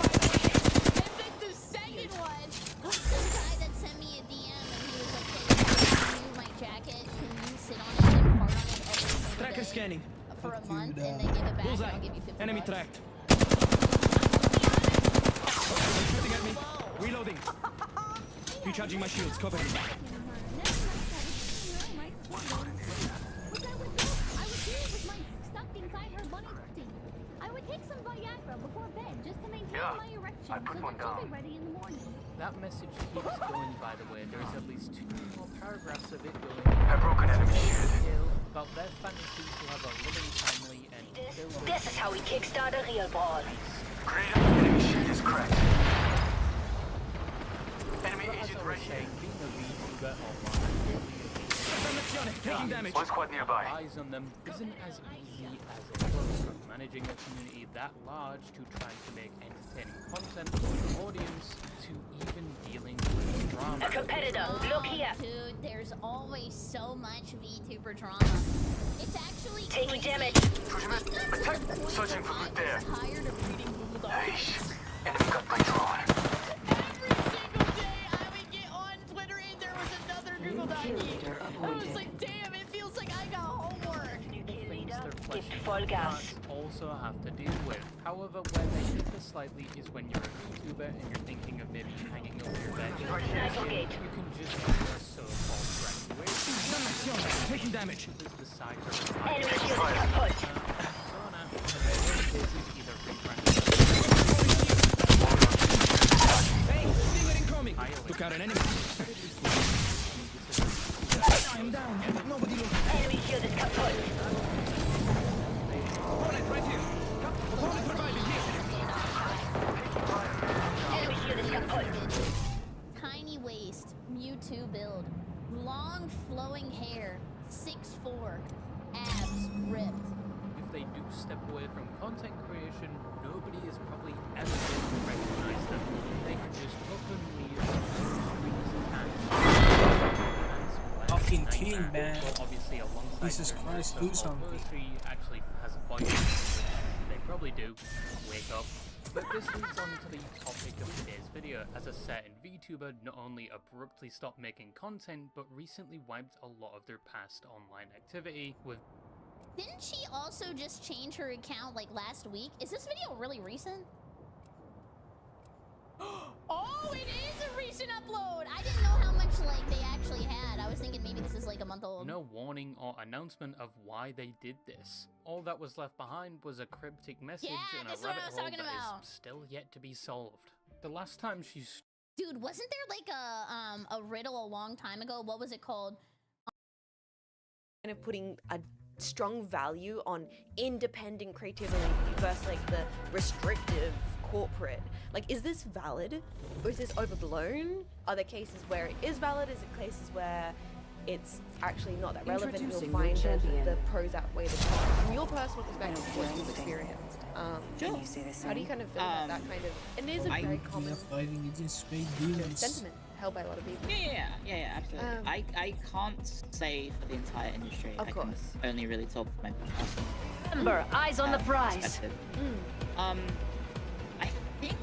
And then the second one was some guy that sent me a DM and he was like, hey, can you use my jacket? Can you sit on it and fart on it every single Tracker day scanning. for a month and then give it back and Bullseye. I'll give you 50 Enemy bucks. tracked. Shooting at me. Reloading. Recharging my shields. Cover me. I would take some Viagra before bed just to maintain Yeah, my erection I put so one that she'll down. be ready in the morning. That message keeps going, by the way. There's at least 2 more paragraphs of it going. I broke an enemy shield. Detail about their fantasy to have a loving family and build a This is how we kickstart a real brawl. Great. Enemy shield is cracked. Enemy But as agent I was right here. saying, being a VTuber online, Taking damage. One squad nearby. eyes on them isn't as easy as it looks. From managing a community that large to trying to make entertaining content for an audience to even dealing with drama. A competitor, look here. Dude, there's always so much VTuber drama. It's actually Taking crazy. damage. Attack! Searching for loot there. I'm tired of reading Google Docs. Hey, enemy got my drone. Every single day I would get on Twitter and there was another Google Doc. I was like, damn, it feels like I got homework. Things their flesh Give and full blood gas. also have to deal with. However, where they differ slightly is when you're a VTuber and you're thinking of maybe hanging over your bed. Rifle gate. You can just do a so-called graduation. Taking damage. This is the side of the Enemy shield is kaput. persona, and then this is either rebranded Hey, Stinger incoming. highly. Took out an enemy. I'm down. Nobody look. Enemy shield is kaput. Opponent right here. Opponent reviving here. Enemy shield is kaput. Tiny waist, Mewtwo build, long flowing hair, 6'4", abs ripped. If they do step away from content creation, nobody is probably ever going to recognize them. They can just openly fucking nightmare. king, man. Well, obviously, alongside Jesus doing Christ, this, do the something. military actually has a voice, which they probably do. Wake up. But this leads on to the topic of today's video, as a certain VTuber not only abruptly stopped making content, but recently wiped a lot of their past online activity with. Didn't she also just change her account like last week? Is this video really recent? Oh, it is a recent upload! I didn't know how much like they actually had. I was thinking maybe this is like a month old. No warning or announcement of why they did this. All that was left behind was a cryptic message and a this is what rabbit I was hole talking that about. is still yet to be solved. The last time she Dude, wasn't there like a riddle a long time ago? What was it called? Kind of putting a strong value on independent creativity versus like the restrictive corporate. Like, is this valid or is this overblown? Are there cases where it is valid? Is it cases where it's actually not that relevant? You'll Introducing find your that champion. the pros outweigh the cons. From your personal perspective, what you've experienced, Can you say the same? how do you kind of feel about that kind of? And it is a very We common are fighting against straight you know, demons. sentiment held by a lot of people. Yeah, absolutely. I can't say for the entire industry. Of I course. can only really talk for my personal Remember, eyes on the prize. perspective. Mm. I think,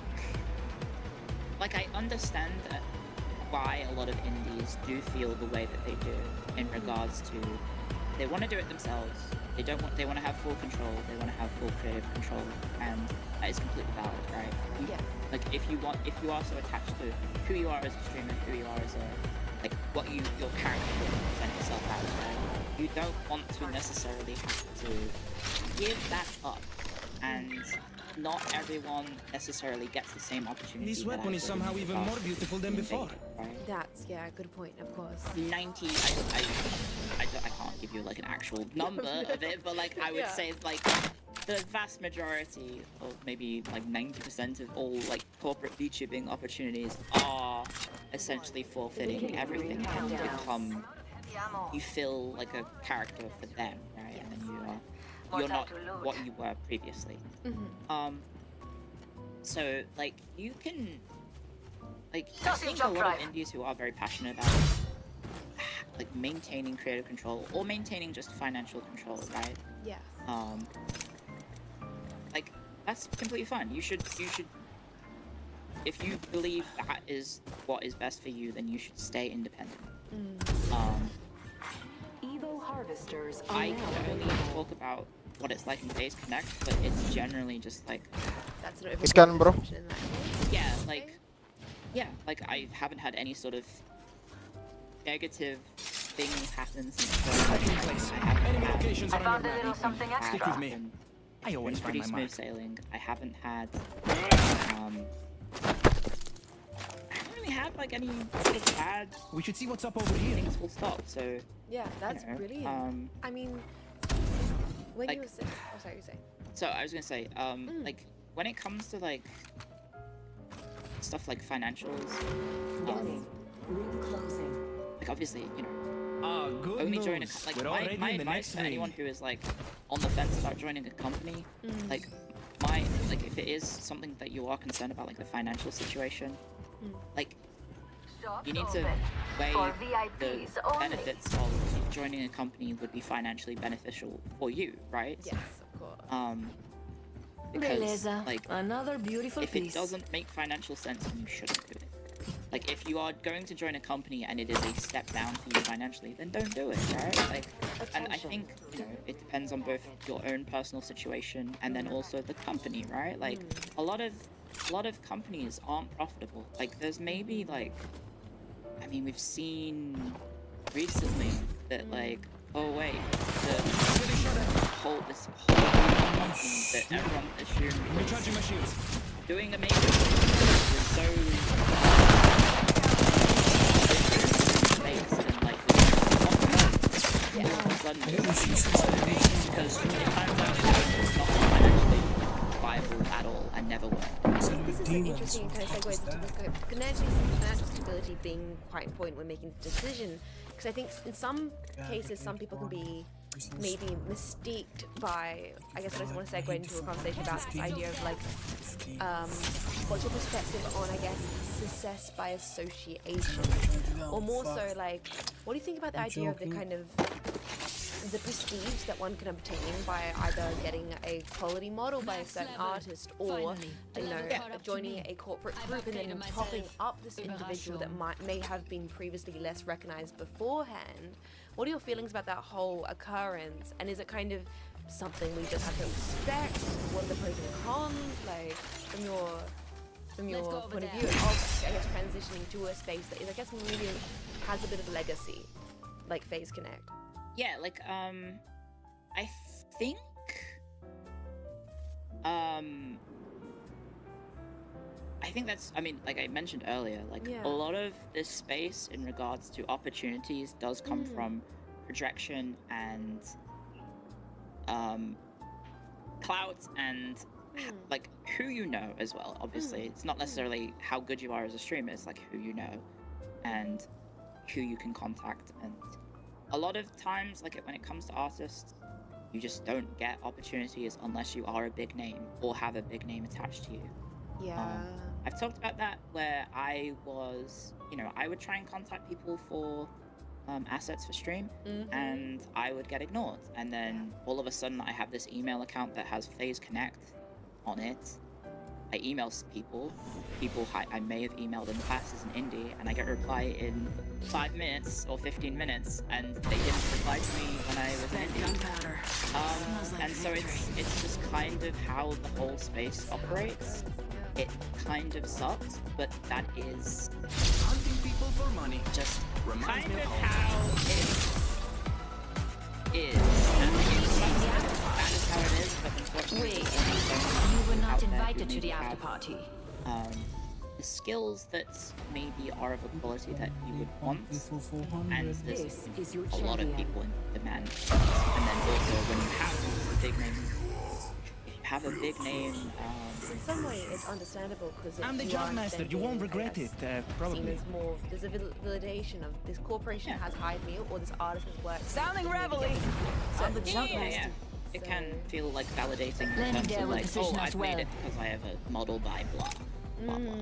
like, I understand that why a lot of indies do feel the way that they do in regards to they want to do it themselves. They want to have full control. They want to have full creative control, and that is completely valid, right? Yeah. Like, if you are so attached to who you are as a streamer, who you are as a, like, what your character will present yourself as, right? You don't want to necessarily have to give that up, and not everyone necessarily gets the same opportunity. This that weapon I is did somehow in even regards more to beautiful than before. invading, right? That's good point, of course. 90, I can't give you like an actual number of it, but like I would Yeah. say like the vast majority, or maybe like 90% of all like corporate VTubing opportunities are essentially forfeiting everything and you become, you feel like a character for them, right? And then you're not what you were previously. Mm-hmm. So like you can, like, I think a lot of indies who are very passionate about like maintaining creative control or maintaining just financial control, right? Yeah. Like, that's completely fine. You should if you believe that is what is best for you, then you should stay independent. Evo harvesters are I now can only talk about what it's like in Phase Connect, but it's generally just like, That's an It's canon, bro. oversimplification in that case. yeah, like I haven't had any sort of negative things happen since Enemy locations are on found your a map. little something extra. Stick with me. I always It's find pretty my smooth mark. sailing. I haven't had like any sort of bad We should see what's up over here. things full stop, so Yeah, that's know, brilliant. I mean, when like- you were saying, oh, sorry, you say. so I was gonna say, like when it comes to like stuff like financials, Ring closing. like obviously, you know, Ah, good only news. join a like We're already my in the advice next to anyone ring. who is like on the fence about joining a company, like if it is something that you are concerned about, like the financial situation, like you need to weigh For the VIPs only. benefits of if joining a company would be financially beneficial for you, right? Yes, of course. Because Beleza. like Another beautiful if piece. it doesn't make financial sense, then you shouldn't do it. Like, if you are going to join a company and it is a step down for you financially, then don't do it, right? Like, and I think, you know, it depends on both your own personal situation and then also the company, right? Like, a lot of companies aren't profitable. Like, there's maybe like, I mean, we've seen recently that like, oh wait, this whole company that everyone assumed Recharging my shields. doing amazing was so based and like all of a sudden because it turns out it was not financially viable at all and never were. This is an interesting kind of segue into this kind of financial stability being quite important when making the decision, because I think in some cases some people can be maybe mystiqued by, I guess I just want to segue into a conversation about this idea of like, what's your perspective on, I guess, success by association? Or more so like, what do you think about the idea of the kind of, the prestige that one can obtain by either getting a quality model by a certain artist or, you know, joining a corporate group and then popping up this individual that may have been previously less recognized beforehand? What are your feelings about that whole occurrence? And is it kind of something we just have to expect? What are the pros and cons? Like, from your point of view of, I guess, transitioning to a space that is, I guess, maybe has a bit of legacy, like FaZe Connect. Yeah, like, I think, that's, I mean, like I mentioned earlier, like, a lot of this space in regards to opportunities does come from projection and, clout and, like, who you know as well, obviously. It's not necessarily how good you are as a streamer, it's like who you know and who you can contact. And a lot of times, like when it comes to artists, you just don't get opportunities unless you are a big name or have a big name attached to you. Yeah. I've talked about that where I was, you know, I would try and contact people for assets for stream, and I would get ignored. And then all of a sudden I have this email account that has FaZe Connect on it. I email people I may have emailed in the past as an indie, and I get a reply in 5 minutes or 15 minutes, and they didn't reply to me when I was an indie. And so it's just kind of how the whole space operates. It kind of sucks, but that is Hunting people for money. just Reminds kind me of of how it is. And it sucks that is how it is, but unfortunately, You were not out there who invited to maybe the have, after party. the skills that maybe are of a quality that you would want, and there's This is your a lot of champion. people in demand. And then also when you have a big name, if you have a big name, In some way, it's understandable because I'm the job master. You won't regret it, probably. More, there's a validation of this corporation has hired me or this artist has worked. Sounding reveille. So I'm the jump master. It can feel like validating in Lenny terms Dare of will like, position oh, us I've made well. it because I have a model by blah, blah, blah.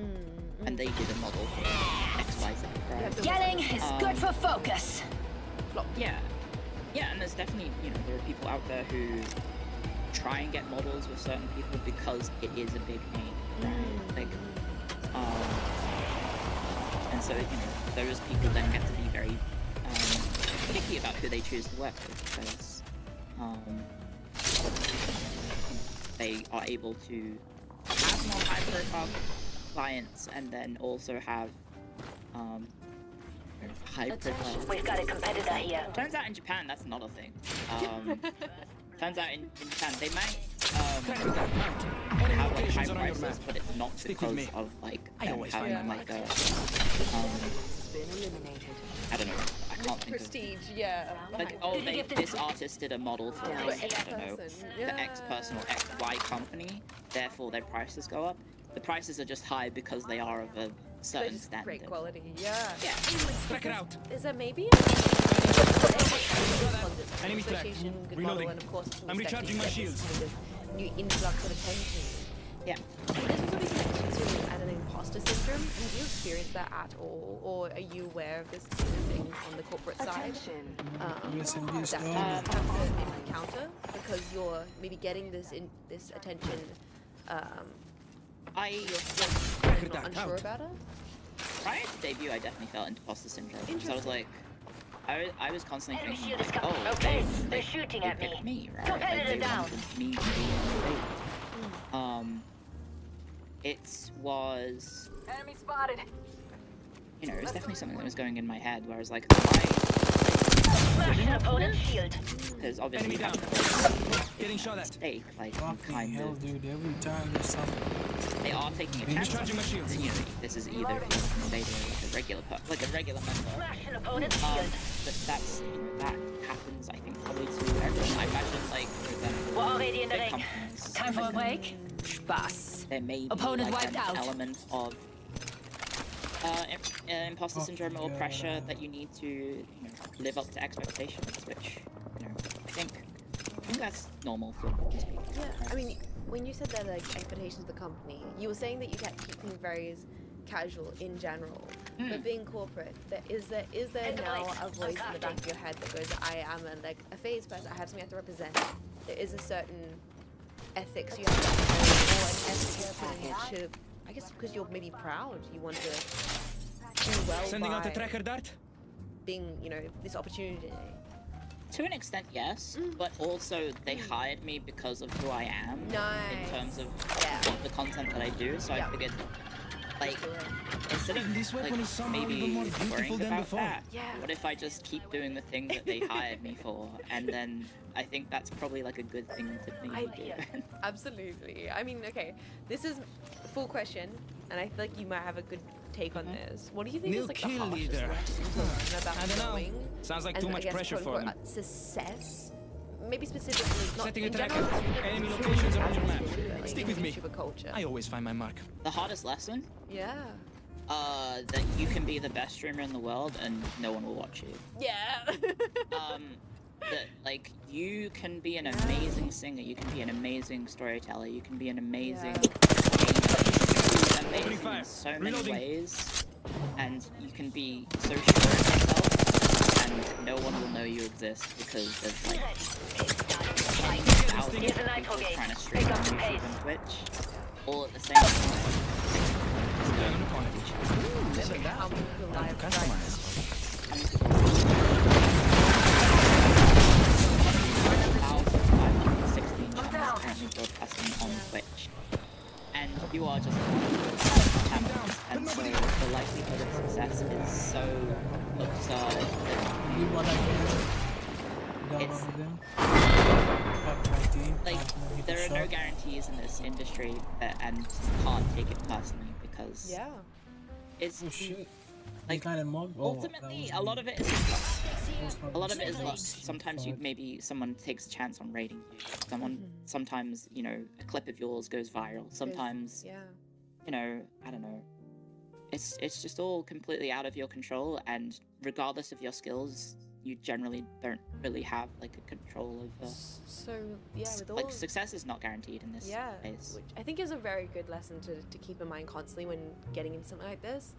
And they did a model for X, Y, Z, right? Yelling is good for focus. Yeah. Yeah, and there's definitely, you know, there are people out there who try and get models with certain people because it is a big name, right? Like, and so, you know, those people then get to be very picky about who they choose to work with because they are able to have more high-profile clients and then also have high-profile. We've got a competitor here. Turns out in Japan that's not a thing. Turns out in Japan they might have like high prices, but it's not because of like them having like a I don't know. I can't think prestige, of like oh this artist did a model for I don't know the X person or XY company, therefore their prices go up. The prices are just high because they are of a certain standard. Great quality, yeah. Yeah. Check it out. Is there maybe Enemy track. Reloading. And of course, I'm recharging my shields. Kind of new influx of attention. Yeah. This also be connected to an imposter syndrome. Have you experienced that at all, or are you aware of this thing on the corporate side? Listen, That this you have to encounter because you're maybe getting this attention. You're not unsure about it. Prior to debut, I definitely felt imposter syndrome. Because I was like, I was constantly Enemy thinking, shield is like, coming. oh, Okay, they they're shooting at picked me. right? Competitor Like, they down. wanted me to be invaded. It was, Enemy spotted. you know, it was definitely something that was going in my head where I was like, Smash an opponent's shield. because obviously Enemy down. that's Getting shot at. stake, like, fucking kind hell, of, dude. Every time there's something. they are taking a I'm chance. recharging my shields. You know, this is either an invader or like a regular member. Smash an opponent's shield. But that's, you know, that happens, I think, probably to everyone. I imagine, like, for example, We're already in the big ring. companies, Time for a break. Pass. there may be Opponent like wiped an out. element of imposter syndrome or pressure that you need to, you know, live up to expectations, which, you know, I think think that's normal for most people. Yeah, I mean, when you said that like expectations of the company, you were saying that you keep things very casual in general. But being corporate, is there now a voice in the back of your head that goes, I am a phase person, I have something I have to represent. There is a certain ethics you have to have, or an ethic you have to put in to, I guess because you're maybe proud, you want to do well Sending out a by tracker dart? being, this opportunity. To an extent, yes, but also they hired me because of who I am in terms of what the content that I do. So I figured, like, instead of This weapon is somehow maybe even more beautiful worrying than about before. that, what if I just keep doing the thing that they hired me for, and then I think that's probably like a good thing to maybe do. Absolutely. I mean, okay, this is a full question, and I feel like you might have a good take on this. What do you think New is like the kill harshest leader. lesson to learn about I don't know. growing Sounds like and, too I much guess, pressure for quote-unquote, them. success? Maybe specifically, not Setting a in tracker. general, Enemy but locations are on as your a map. YouTuber, like, Stick in with me. YouTuber culture. I always find my mark. The hardest lesson, Yeah. that you can be the best streamer in the world and no one will watch you. Yeah. That like you can be an amazing singer, you can be an amazing storyteller, you can be an amazing gamer, you can be amazing in so many ways, and you can be so sure of yourself, and no one will know you exist because there's like thousands of people trying to stream on YouTube and Twitch all at the same time. How many people live Customize. Currently broadcasting on Twitch, and you are just one of those channels, and so the likelihood of success is so absurd that You wanna it's download them? like there are no guarantees in this industry, and you can't take it personally because it's Oh shit. like kind of mob? ultimately a lot of it is luck. Sometimes someone takes a chance on rating you. Sometimes a clip of yours goes viral. Sometimes I don't know. It's just all completely out of your control, and regardless of your skills, you generally don't really have like a control of. So with all like success is not guaranteed in this space. Which I think is a very good lesson to keep in mind constantly when getting into something like this.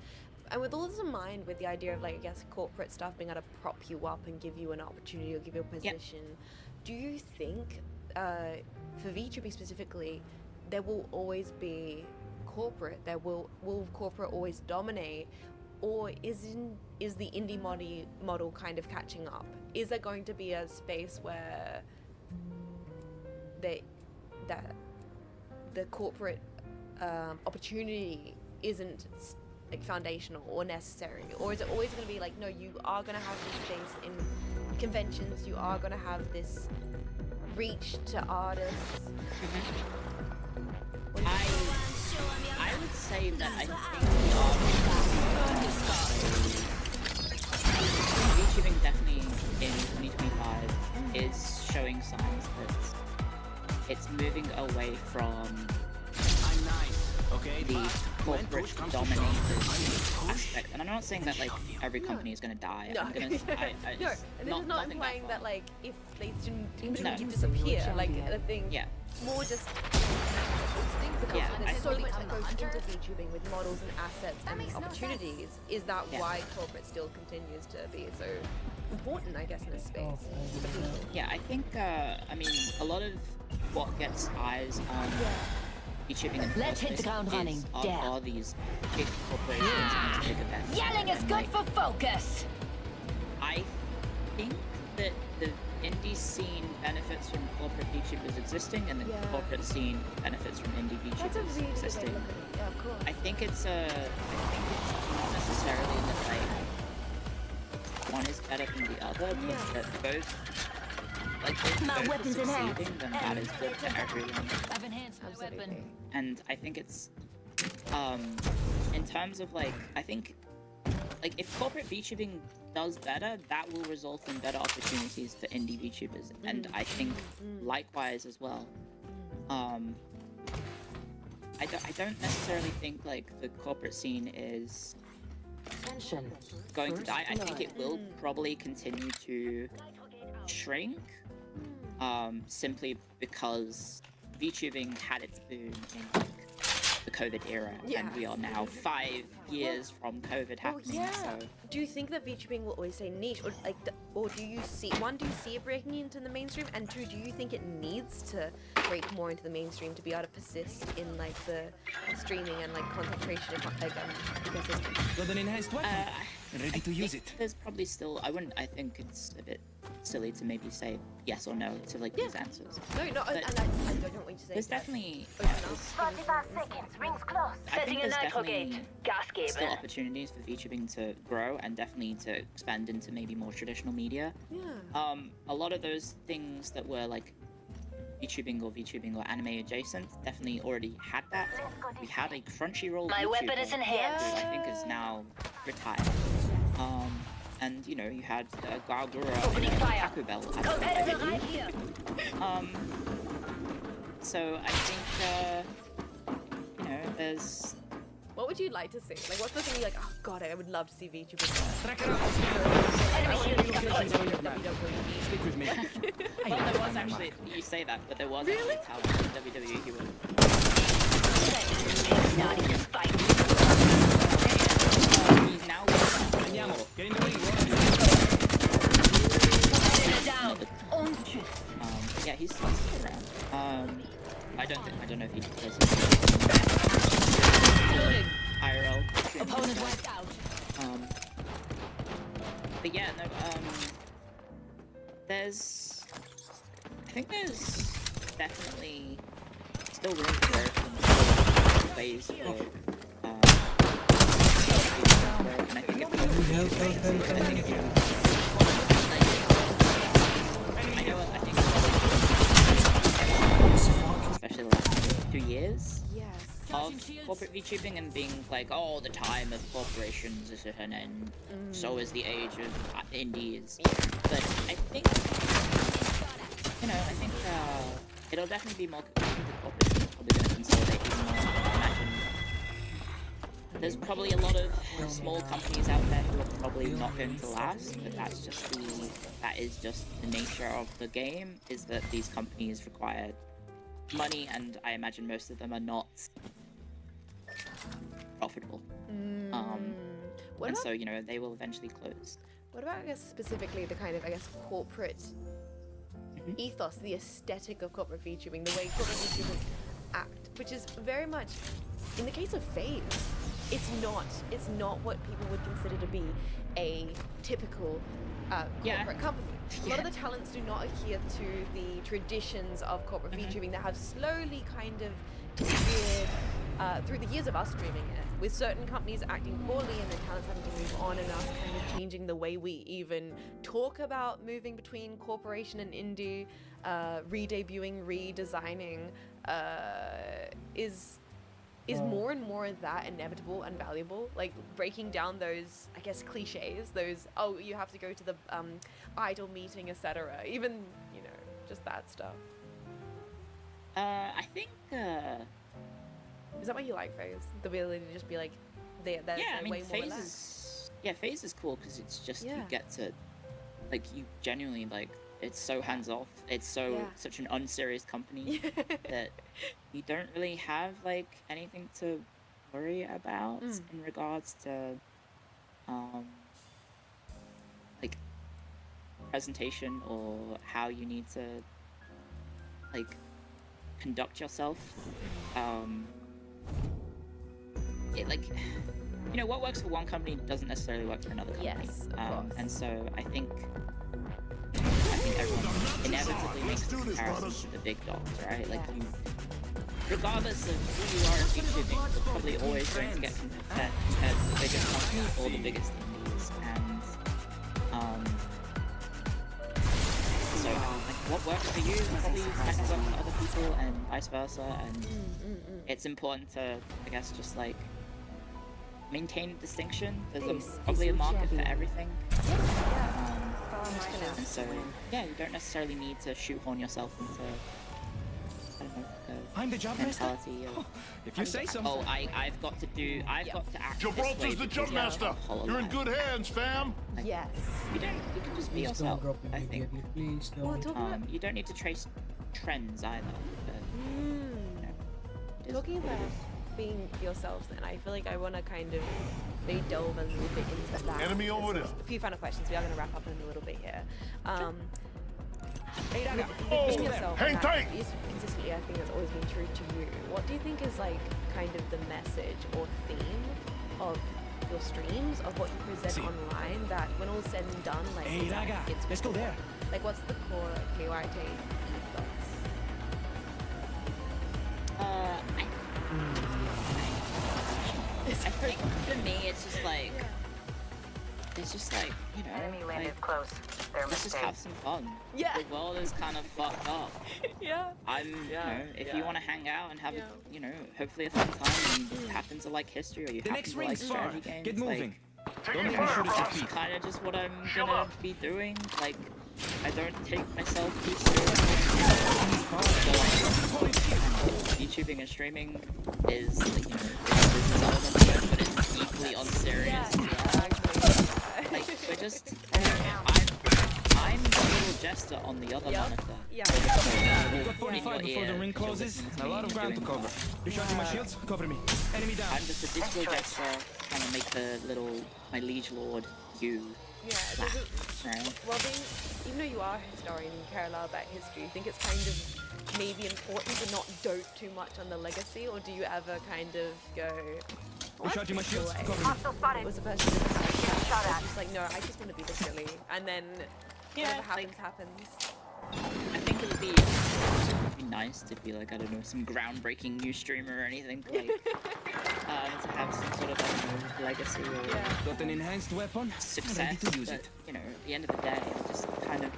And with all this in mind, with the idea of like I guess corporate stuff being able to prop you up and give you an opportunity or give you a position, do you think for VTuber specifically, there will always be corporate? Will corporate always dominate? Or is the indie model kind of catching up? Is there going to be a space where the corporate opportunity isn't like foundational or necessary? Or is it always going to be like, no, you are going to have this space in conventions, you are going to have this reach to artists? I would say that I think VTubing definitely in 2025 is showing signs that it's moving away from the corporate dominated aspect. And I'm not saying that like every company is going to die. No. I'm gonna, no, and this is not nothing implying far. that like if they didn't disappear, like the thing. More just because there's so much that goes into VTubing with models and assets and opportunities. Is that why corporate still continues to be so important, I guess, in this space? Yeah, I think, I mean, a lot of what gets eyes on VTubing in the Let's hit the ground running. are these big corporations and these big events. Yelling is good for focus. I think that the indie scene benefits from corporate VTubers existing, and the corporate scene benefits from indie VTubers existing. Yeah, of course. I think it's not necessarily that like one is better than the other, but that both My weapons in hand. succeeding, then that is good for everyone. I've enhanced my weapon. And I think it's in terms of like, I think like if corporate VTubing does better, that will result in better opportunities for indie VTubers, and I think likewise as well. I don't necessarily think like the corporate scene is going to die. I think it will probably continue to shrink. simply because VTubing had its boom in like, the COVID era, and we are now 5 years from COVID happening. So Do you think that VTubing will always stay niche, or like, or do you see do you see it breaking into the mainstream, and two, do you think it needs to break more into the mainstream to be able to persist in like the streaming and like content creation, ecosystem? Got an enhanced weapon. Ready to use it. There's probably still. I think it's a bit silly to maybe say yes or no to like these answers. No, and I don't want you to say. There's definitely. 45 seconds, rings close. Setting a nitro gate. Gas cable. Still opportunities for VTubing to grow and definitely to expand into maybe more traditional media. Yeah. A lot of those things that were like VTubing or anime adjacent definitely already had that. We had a Crunchyroll My VTuber weapon is enhanced. who I think is now retired. And you know, you had Gargura Opening and fire. Taco Bell. Competitor right here. So I think you know, there's. What would you like to see? Like, what's the thing you're like, oh god, I would love to see VTubers. Stick with me. Well, there was actually, you say that, but there was actually talent in WWE who were. Not in this fight. He's now Get in the ring. Down. yeah, he's still around. I don't know if he does IRL. Opponent wiped out. But yeah, no, I think there's definitely still room for growth and ways for, and I think if especially the last 2 years of corporate VTubing and being like, oh, the time of corporations is at an end, so is the age of indies. But I think, you know, it'll definitely be more, I think the corporations are probably going to consolidate even more. I imagine there's probably a lot of small companies out there who are probably not going to last, but that is just the nature of the game, is that these companies require money, and I imagine most of them are not profitable. So, you know, they will eventually close. What about, I guess, specifically the kind of, I guess, corporate ethos, the aesthetic of corporate VTubing, the way corporate VTubers act, which is very much, in the case of FaZe, it's not what people would consider to be a typical corporate company. A lot of the talents do not adhere to the traditions of corporate VTubing that have slowly kind of disappeared through the years of us streaming it, with certain companies acting poorly and the talents having to move on, and us kind of changing the way we even talk about moving between corporation and indie, re-debuting, redesigning, is more and more of that inevitable and valuable, like breaking down those, I guess, cliches, those, oh, you have to go to the idol meeting, etc. Even, you know, just that stuff. I think, is that why you like FaZe? The ability to just be like, they're yeah, I mean, way more relaxed. FaZe is cool because it's just, you get to, like, you genuinely, like, it's so hands-off, it's such an unserious company that you don't really have, like, anything to worry about in regards to, like, presentation or how you need to, like, conduct yourself. It, like, you know, what works for one company doesn't necessarily work for another company. Yes, of course. And so I think everyone inevitably makes the comparison to the big dogs, right? Like, you, regardless of who you are in VTubing, you're probably always going to get compared to the biggest company or the biggest indies. And so, like, what works for you probably might not work for other people, and vice versa. And it's important to, I guess, just like maintain a distinction. There's probably a market for everything. And so, yeah, you don't necessarily need to shoehorn yourself into, I don't know, I'm the jump master? mentality of If you say so. oh, I've got to act this way Gibraltar's the because jump I have master. a hollow You're in eye. good hands, fam. Yes. You can just be Please yourself. don't drop I it think. immediately. Please Well, don't. talking about You don't need to trace trends either. But, just talking about being yourselves, then I feel like I want to kind of maybe delve a little bit into that. Enemy over There's there. A few final questions. We are going to wrap up in a little bit here. Hey, Raga. With being yourself, Hang and tight. that is consistently, I think, has always been true to you. What do you think is like kind of the message or theme of your streams, of what you present online, that when all's said and done, like Hey, Raga. Let's go there. like what's the core like, KYT ethos? I think for me, it's just like, you know, like, close. let's just have some fun. Yeah. The world is kind of fucked up. Yeah. You know, if you want to hang out and have, you know, hopefully a fun time, and you happen to like history or you The happen next to like ring's far. strategy games, Get moving. like, Don't let me shoot at your that's feet. kind of just what I'm gonna be doing. Like, I don't take myself too seriously. YouTubing and streaming is, like, you know, it's a business element to it, but it's equally unserious. Like, we're just, I'm the little jester on the other monitor. Yeah. We've got 45 before the ring closes. A lot of ground to cover. Recharging my shields. Cover me. Enemy down. I'm just a digital jester trying to make my liege lord you Yeah. laugh, right? Well, even though you are a historian and you care a lot about history, you think it's kind of maybe important to not dote too much on the legacy, or do you ever kind of go, Recharging my shields. away? Cover me. It was a person that's just like, no, I just want to be this silly, and then whatever happens, happens. I think it would be nice to be like, I don't know, some groundbreaking new streamer or anything, like, to have some sort of, I don't know, legacy or Got an enhanced weapon. success. Ready to use But, it. you know, at the end of the day, I just kind of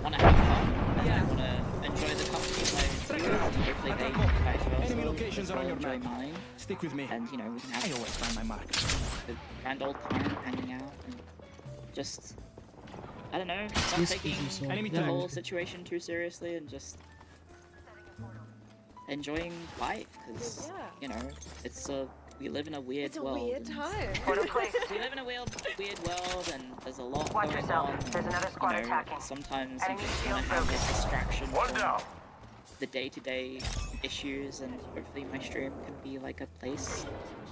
want to have fun. And I want to enjoy the company of my viewers. Hopefully they vice versa. Enemy locations are on your enjoy map. mine. Stick with me. And, you know, we can have I always find my mark. a grand old time hanging out and just, I don't know, not This taking is so Enemy the tagged. whole situation too seriously and just enjoying life, because, you know, we live in a weird It's a world. weird and time. we live in a weird world, and there's a lot Watch going yourself. on. There's another squad you know, attacking. sometimes Enemy you just shield want to have this broken. distraction One from down. the day-to-day issues, and hopefully my stream can be like a place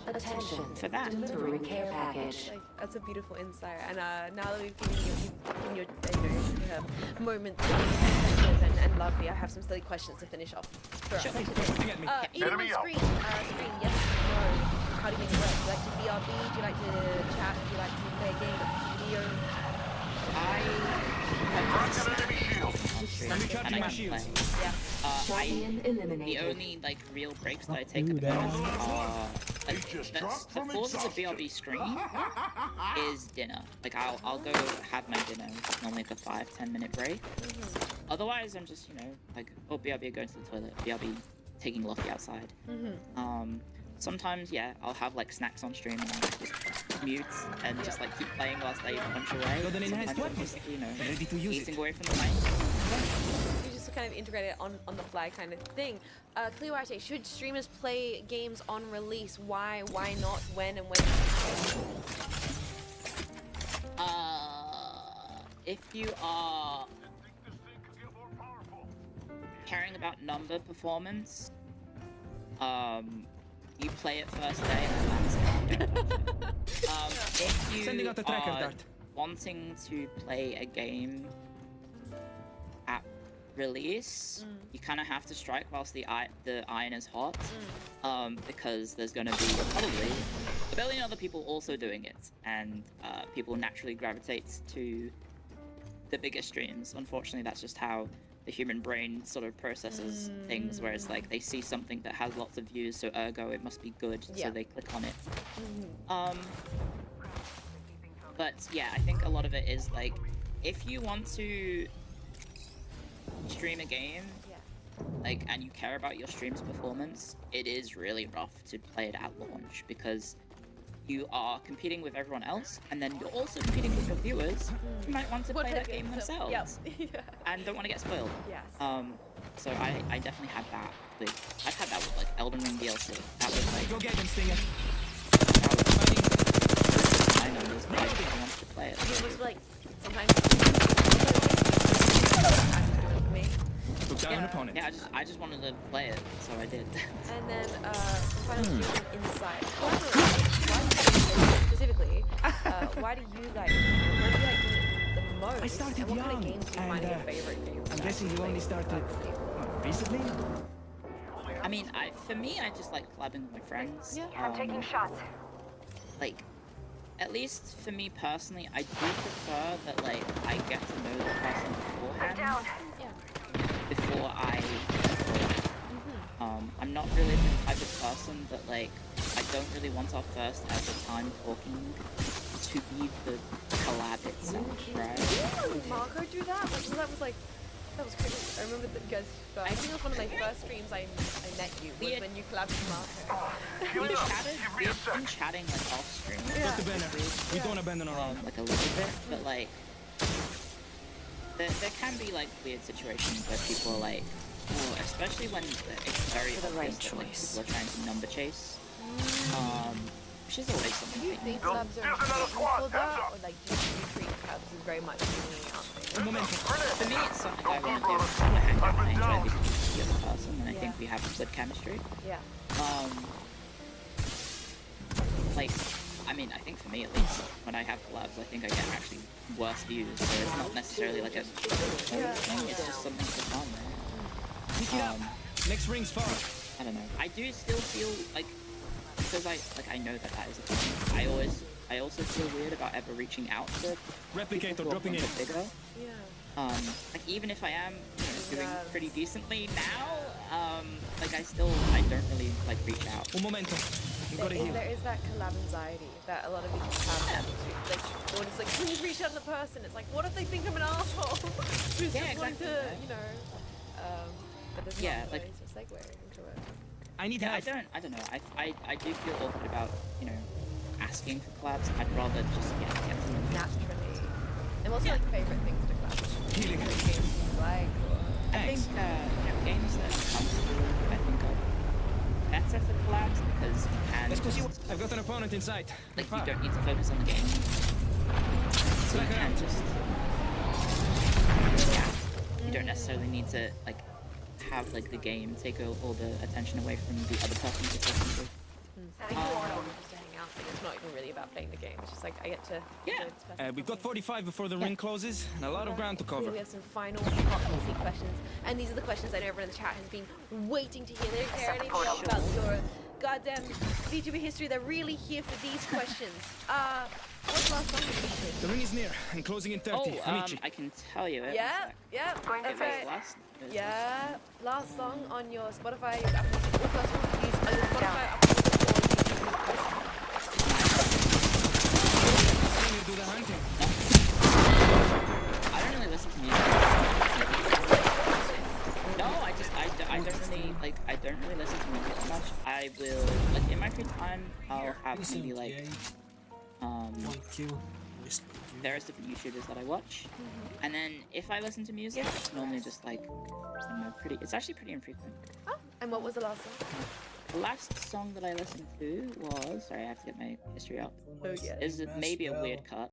Attention. for that. Delivering care package. Like, that's a beautiful insight. And now that we've given you your moment to be perspective and lovely, I have some silly questions to finish off for us. Get me. Eating on Enemy out. screen, yes, no. How do you make it work? Do you like to BRB? Do you like to chat? Do you like to play a game? Video? Enemy shield. I'm recharging my shields. Yeah. Champion The eliminated. only like real breaks that I take do at the that. moment are like, just the dropped from forces of exhaustion. BRB screen is dinner. Like I'll go have my dinner, normally like a 5-10 minute break. Otherwise I'm just, you know, like, oh, BRB going to the toilet, BRB taking Lucky outside. Sometimes, yeah, I'll have like snacks on stream and I'll just mute and just like keep playing whilst they punch away. Got an enhanced Sometimes I'm weapon. just, you know, Ready to use easing it. away from the mic. You just kind of integrate it on the fly kind of thing. Clearwhite, should streamers play games on release? Why not? When and when? If you are caring about number performance, you play it first day and then that's it. If you Sending out the tracker are dart. wanting to play a game at release, you kind of have to strike whilst the iron is hot, because there's going to be probably a billion other people also doing it, and people naturally gravitate to the bigger streams. Unfortunately, that's just how the human brain sort of processes things, where it's like they see something that has lots of views, so ergo it must be good, so they click on it. But yeah, I think a lot of it is like, if you want to stream a game, like, and you care about your stream's performance, it is really rough to play it at launch, because you are competing with everyone else, and then you're also competing with your viewers who might want to play that game themselves and don't want to get spoiled. Yes. So I definitely had that with, I've had that with like Elden Ring DLC. That was like, Go get him, Stinger. I know this, but I wanted to play it. It was like sometimes. Took down an opponent. Yeah, I just wanted to play it, so I did. And then Final Season Inside. Specifically, why do you like it the most? I started and what kind young, of games do you find your favorite games? I'm guessing you only started recently? I mean, for me, I just like collabing with my friends. Yeah. I'm taking shots. Like, at least for me personally, I do prefer that like I get to know the person beforehand. Down. Before I I'm not really the type of person that like I don't really want our first ever time talking to be the collab itself, right? Did Marco do that? That was crazy. I remember that you guys. I think it was one of my first streams I met you was when you collabed with Marco. We've been chatting like off stream. Got the banner. We don't abandon our own. Like a little bit, but like there can be like weird situations where people are like, oh, especially when it's very obvious that like, people are trying to number chase. Which is always something. Do you think clubs are for that, or like do you treat clubs as very much hanging out thing? For me, it's something I want to do. I want to hang out and I enjoy the other person, and I think we have good chemistry. Yeah. Like, I mean, I think for me at least, when I have collabs, I think I get actually worse views. So it's not necessarily like a thing. It's just something for fun, right? Pick it up. Next ring's far. I don't know. I do still feel like, because I know that is a thing. I also feel weird about ever reaching out to Replicator dropping in. bigger. Yeah. Like even if I am doing pretty decently now, like I don't really like reach out. Un momento. You gotta heal. There is that collab anxiety that a lot of people have. Like, or it's like, please reach out to the person. It's like, what if they think I'm an asshole? Who's just wanting to, you know. But there's not ways to segue into it. I need help. I don't know. I do feel awkward about, you know, asking for collabs. I'd rather just get to know them. Naturally. And what's your like favorite things to collab? Healing. Games you like? I think games that come through, I think are better for collabs because you can Let's go see just, what. I've got an opponent inside. like you don't need to focus on the game. So you can just you don't necessarily need to like have like the game take all the attention away from the other person you're talking to. I think it's more just to hang out. Like, it's not even really about playing the game. It's just like I get to. enjoy this person. We've got 45 before the ring closes, and a lot of ground to cover. We have some final hot seat questions, and these are the questions I know everyone in the chat has been waiting to hear. They don't care anything else about your goddamn VTuber history. They're really here for these questions. What's the last song you featured? The ring is near and closing in 30. Amici. I can tell you it. Yeah, yeah, that's right. Yeah, last song on your Spotify, your Apple Music, or first one you use on your Spotify, Apple Music, or Stinger, do the hunting. I don't really listen to music. No, I don't really listen to music that much. I will, like, in my free time, I'll have maybe like, there are different YouTubers that I watch, and then if I listen to music, it's normally just like, I don't know, it's actually pretty infrequent. Oh, and what was the last song? The last song that I listened to was, sorry, I have to get my history out. Oh yeah. Is maybe a weird cut.